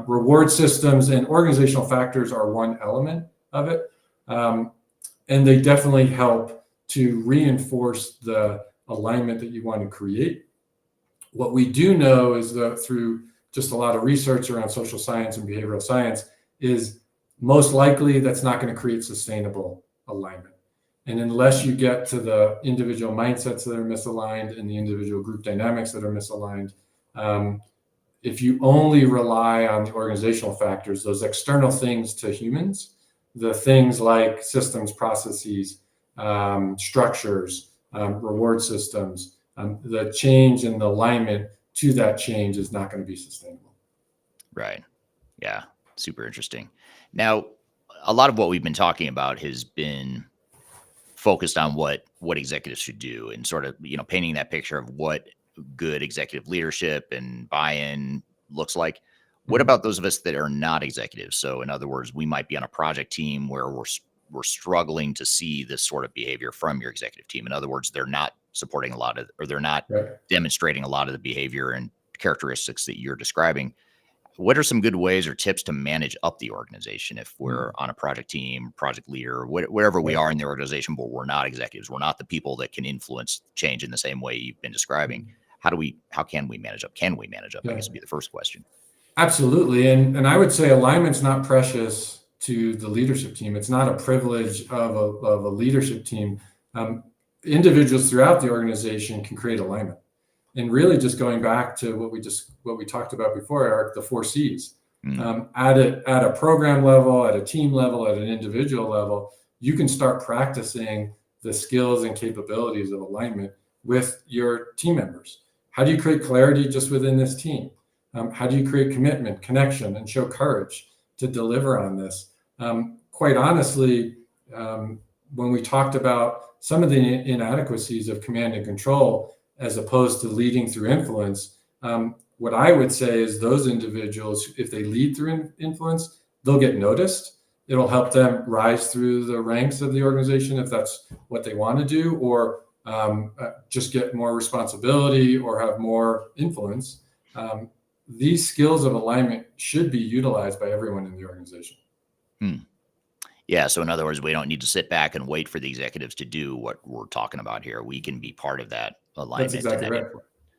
Reward systems and organizational factors are one element of it. And they definitely help to reinforce the alignment that you want to create. What we do know is that through just a lot of research around social science and behavioral science is most likely that's not going to create sustainable alignment. And unless you get to the individual mindsets that are misaligned and the individual group dynamics that are misaligned, if you only rely on the organizational factors, those external things to humans, the things like systems, processes, structures, reward systems, the change in the alignment to that change is not going to be sustainable. Right. Yeah. Super interesting. Now, a lot of what we've been talking about has been focused on what executives should do and sort of, painting that picture of what good executive leadership and buy-in looks like. What about those of us that are not executives? So in other words, we might be on a project team where we're struggling to see this sort of behavior from your executive team. In other words, they're not supporting a lot of, or they're not demonstrating a lot of the behavior and characteristics that you're describing. What are some good ways or tips to manage up the organization if we're on a project team, project leader, wherever we are in the organization, but we're not executives? We're not the people that can influence change in the same way you've been describing. How can we manage up? Can we manage up? I guess would be the first question. Absolutely. And I would say alignment's not precious to the leadership team. It's not a privilege of a leadership team. Individuals throughout the organization can create alignment. And really just going back to what we talked about before, Eric, the 4 C's. At a program level, at a team level, at an individual level, you can start practicing the skills and capabilities of alignment with your team members. How do you create clarity just within this team? How do you create commitment, connection, and show courage to deliver on this? Quite honestly, when we talked about some of the inadequacies of command and control, as opposed to leading through influence, what I would say is those individuals, if they lead through influence, they'll get noticed. It'll help them rise through the ranks of the organization if that's what they want to do, or just get more responsibility or have more influence. These skills of alignment should be utilized by everyone in the organization. Yeah. So in other words, we don't need to sit back and wait for the executives to do what we're talking about here. We can be part of that alignment. That's exactly right.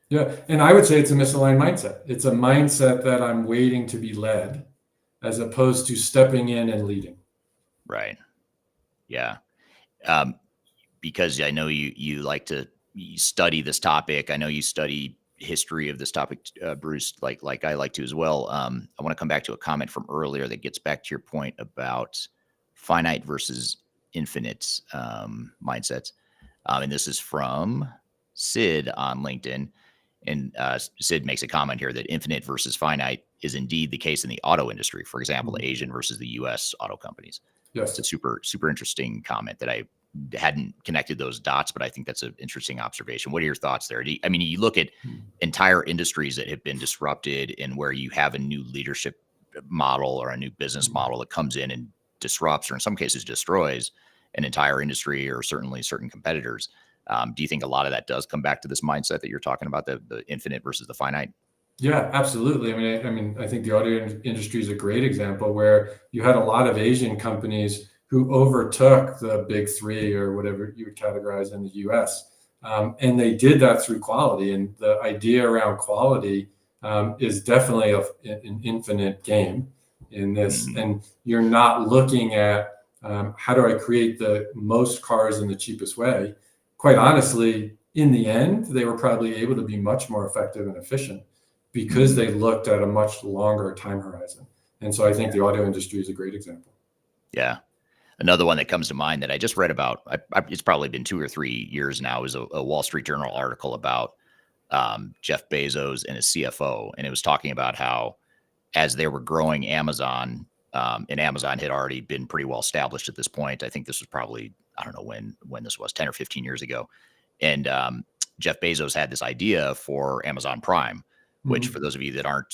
Yeah. And I would say it's a misaligned mindset. It's a mindset that I'm waiting to be led as opposed to stepping in and leading. Right. Yeah. Because I know you like to study this topic. I know you study history of this topic, Bruce, like I like to as well. I want to come back to a comment from earlier that gets back to your point about finite versus infinite mindsets. And this is from Sid on LinkedIn. And Sid makes a comment here that infinite versus finite is indeed the case in the auto industry. For example, the Asian versus the US auto companies. Yes. It's a super, super interesting comment that I hadn't connected those dots, but I think that's an interesting observation. What are your thoughts there? You look at entire industries that have been disrupted and where you have a new leadership model or a new business model that comes in and disrupts, or in some cases destroys an entire industry or certainly certain competitors. Do you think a lot of that does come back to this mindset that you're talking about, the infinite versus the finite? Yeah, absolutely. I think the auto industry is a great example where you had a lot of Asian companies who overtook the big 3 or whatever you would categorize in the US. And they did that through quality. And the idea around quality is definitely an infinite game in this. And you're not looking at how do I create the most cars in the cheapest way. Quite honestly, in the end, they were probably able to be much more effective and efficient because they looked at a much longer time horizon. And so I think the auto industry is a great example. Yeah. Another one that comes to mind that I just read about, it's probably been 2 or 3 years now, is a Wall Street Journal article about Jeff Bezos and his CFO. And it was talking about how as they were growing Amazon, and Amazon had already been pretty well established at this point. I think this was probably, I don't know when this was, 10 or 15 years ago. And Jeff Bezos had this idea for Amazon Prime, which for those of you that aren't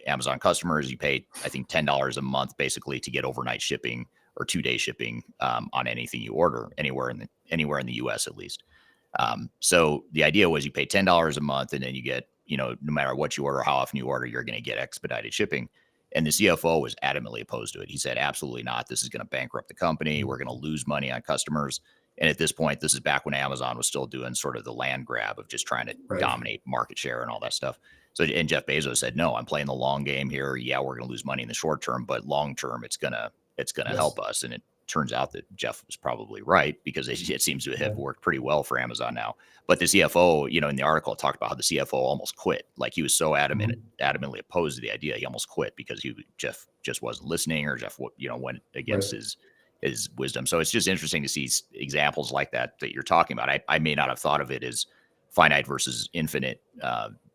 Amazon customers, you pay, I think, $10 a month basically to get overnight shipping or 2-day shipping on anything you order anywhere in the US at least. So the idea was you pay $10 a month and then you get, no matter what you order, how often you order, you're going to get expedited shipping. And the CFO was adamantly opposed to it. He said, absolutely not. This is going to bankrupt the company. We're going to lose money on customers. And at this point, this is back when Amazon was still doing sort of the land grab of just trying to Right. dominate market share and all that stuff. So, and Jeff Bezos said, no, I'm playing the long game here. Yeah, we're going to lose money in the short term, but long term, it's gonna Yes. help us. And it turns out that Jeff was probably right, because it seems to have worked pretty well for Amazon now. But the CFO, in the article, it talked about how the CFO almost quit. Like, he was so adamantly opposed to the idea, he almost quit because Jeff just wasn't listening, or Jeff, went against Right. his wisdom. So it's just interesting to see examples like that you're talking about. I may not have thought of it as finite versus infinite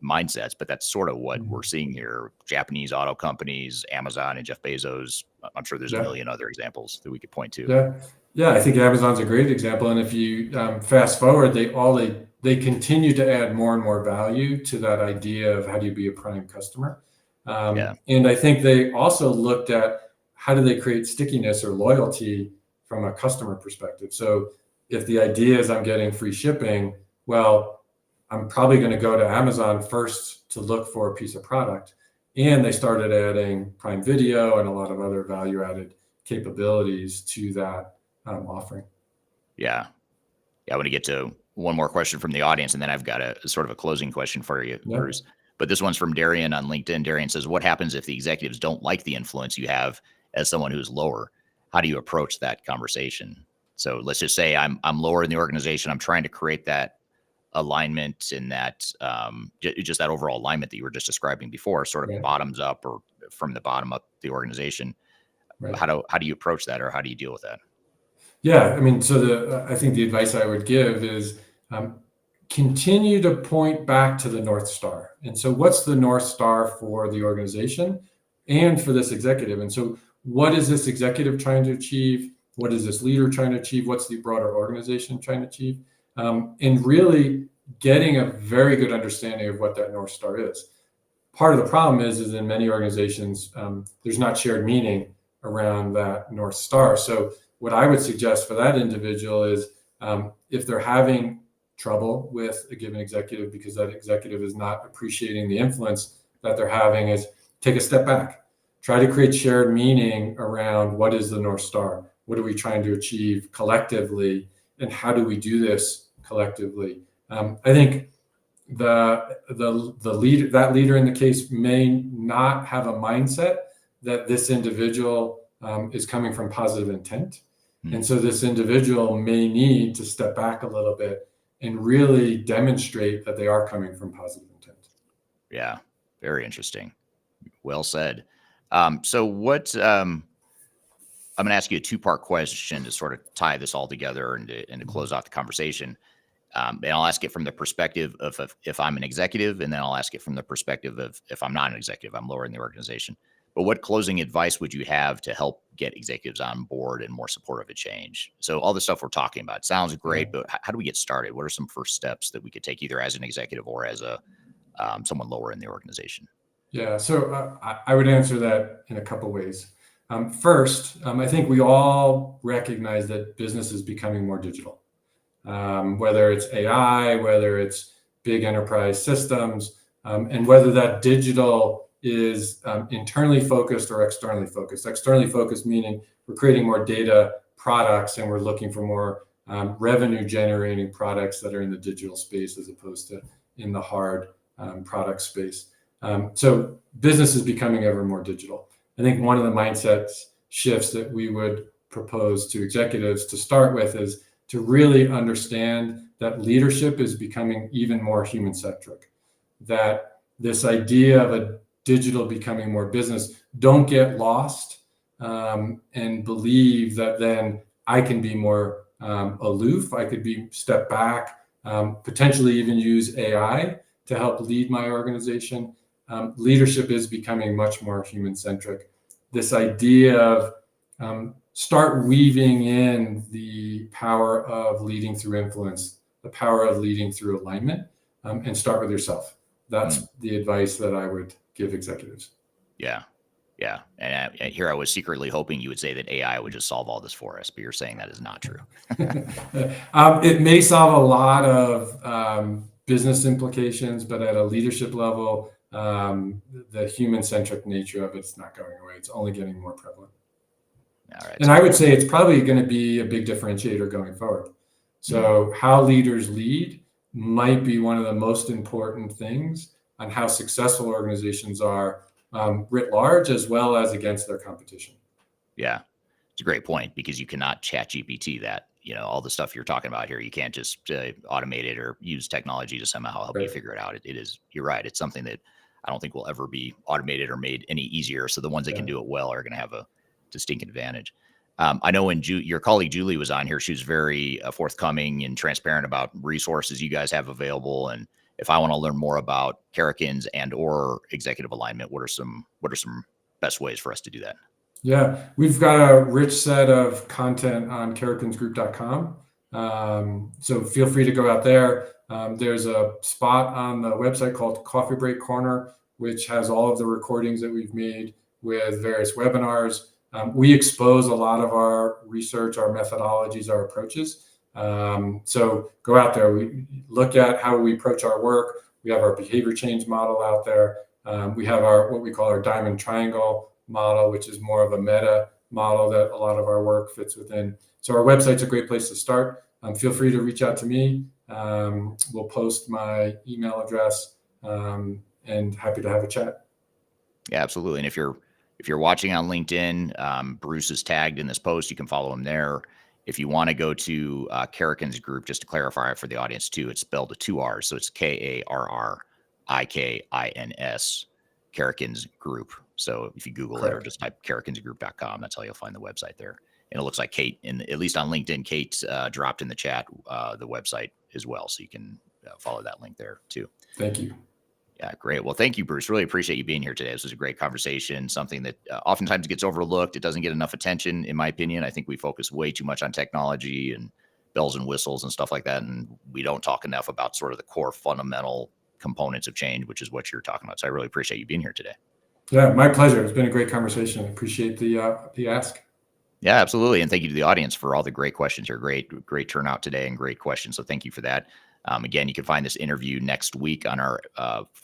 mindsets, but that's sort of what we're seeing here. Japanese auto companies, Amazon, and Jeff Bezos. I'm sure there's a million other examples that we could point to. Yeah. I think Amazon's a great example. And if you fast forward, they continue to add more and more value to that idea of how do you be a prime customer. And I think they also looked at how do they create stickiness or loyalty from a customer perspective. So if the idea is I'm getting free shipping, well, I'm probably going to go to Amazon first to look for a piece of product. And they started adding Prime Video and a lot of other value-added capabilities to that offering. Yeah. I want to get to one more question from the audience, and then I've got a sort of a closing question for you, Bruce. But this one's from Darian on LinkedIn. Darian says, what happens if the executives don't like the influence you have as someone who's lower? How do you approach that conversation? So let's just say I'm lower in the organization. I'm trying to create that alignment and that just that overall alignment that you were just describing before, sort of bottoms up or from the bottom up the organization. Right. How do you approach that, or how do you deal with that? Yeah, I mean, so I think the advice I would give is continue to point back to the North Star. And so what's the North Star for the organization and for this executive? And so what is this executive trying to achieve? What is this leader trying to achieve? What's the broader organization trying to achieve? And really getting a very good understanding of what that North Star is. Part of the problem is in many organizations, there's not shared meaning around that North Star. So what I would suggest for that individual is if they're having trouble with a given executive because that executive is not appreciating the influence that they're having, is take a step back. Try to create shared meaning around what is the North Star? What are we trying to achieve collectively? And how do we do this collectively? I think the leader, that leader in the case, may not have a mindset that this individual is coming from positive intent. And so this individual may need to step back a little bit and really demonstrate that they are coming from positive intent. Yeah, very interesting. Well said. So what, I'm going to ask you a two-part question to sort of tie this all together and to close out the conversation. And I'll ask it from the perspective of if I'm an executive, and then I'll ask it from the perspective of if I'm not an executive, I'm lower in the organization. But what closing advice would you have to help get executives on board and more supportive of change? So all the stuff we're talking about sounds great, but how do we get started? What are some first steps that we could take either as an executive or as a someone lower in the organization? Yeah, so I would answer that in a couple ways. First, I think we all recognize that business is becoming more digital, whether it's AI, whether it's big enterprise systems, and whether that digital is internally focused or externally focused. Externally focused meaning we're creating more data products and we're looking for more revenue generating products that are in the digital space as opposed to in the hard product space. So business is becoming ever more digital. I think one of the mindset shifts that we would propose to executives to start with is to really understand that leadership is becoming even more human-centric, that this idea of a digital becoming more business, don't get lost and believe that then I can be more aloof. I could step back, potentially even use AI to help lead my organization. Leadership is becoming much more human-centric. This idea of start weaving in the power of leading through influence, the power of leading through alignment, and start with yourself. That's the advice that I would give executives. Yeah. And here I was secretly hoping you would say that AI would just solve all this for us, but you're saying that is not true. It may solve a lot of business implications, but at a leadership level, the human-centric nature of it's not going away. It's only getting more prevalent. All right. And I would say it's probably going to be a big differentiator going forward. So how leaders lead might be one of the most important things on how successful organizations are writ large, as well as against their competition. Yeah, it's a great point because you cannot chat GPT that, all the stuff you're talking about here. You can't just automate it or use technology to somehow help you Right. figure it out. It is, you're right. It's something that I don't think will ever be automated or made any easier. So the ones that can Yeah. do it well are going to have a distinct advantage. I know when your colleague Julie was on here, she was very forthcoming and transparent about resources you guys have available. And if I want to learn more about Karrikins and or executive alignment, what are some best ways for us to do that? Yeah, we've got a rich set of content on karrikinsgroup.com. So feel free to go out there. There's a spot on the website called Coffee Break Corner, which has all of the recordings that we've made with various webinars. We expose a lot of our research, our methodologies, our approaches. So go out there. We look at how we approach our work. We have our behavior change model out there. We have what we call our diamond triangle model, which is more of a meta model that a lot of our work fits within. So our website's a great place to start. Feel free to reach out to me. We'll post my email address, and happy to have a chat. Yeah, absolutely. And if you're watching on LinkedIn, Bruce is tagged in this post. You can follow him there. If you want to go to Karrikins Group, just to clarify it for the audience too, it's spelled with 2 R's. So it's Karrikins, Karrikins Group. So if you Google it or Correct. just type karrikinsgroup.com, that's how you'll find the website there. And it looks like Kate, at least on LinkedIn, Kate dropped in the chat the website as well. So you can follow that link there too. Thank you. Yeah, great. Well, thank you, Bruce. Really appreciate you being here today. This was a great conversation, something that oftentimes gets overlooked. It doesn't get enough attention, in my opinion. I think we focus way too much on technology and bells and whistles and stuff like that. And we don't talk enough about sort of the core fundamental components of change, which is what you're talking about. So I really appreciate you being here today. Yeah, my pleasure. It's been a great conversation. I appreciate the ask. Yeah, absolutely. And thank you to the audience for all the great questions here. Great turnout today and great questions. So thank you for that. Again, you can find this interview next week on our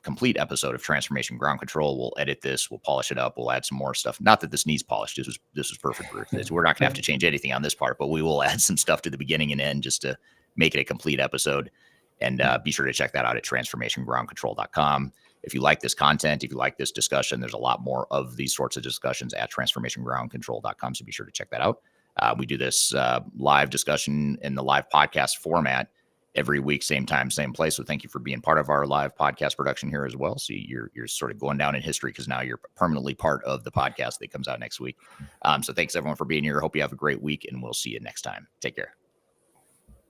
complete episode of Transformation Ground Control. We'll edit this, we'll polish it up, we'll add some more stuff. Not that this needs polish. This was perfect, Bruce. We're not going to have to change anything on this part, but we will add some stuff to the beginning and end just to make it a complete episode. And be sure to check that out at transformationgroundcontrol.com. If you like this content, if you like this discussion, there's a lot more of these sorts of discussions at transformationgroundcontrol.com. So be sure to check that out. We do this live discussion in the live podcast format every week, same time, same place. So thank you for being part of our live podcast production here as well. So you're sort of going down in history because now you're permanently part of the podcast that comes out next week. So thanks everyone for being here. Hope you have a great week and we'll see you next time. Take care.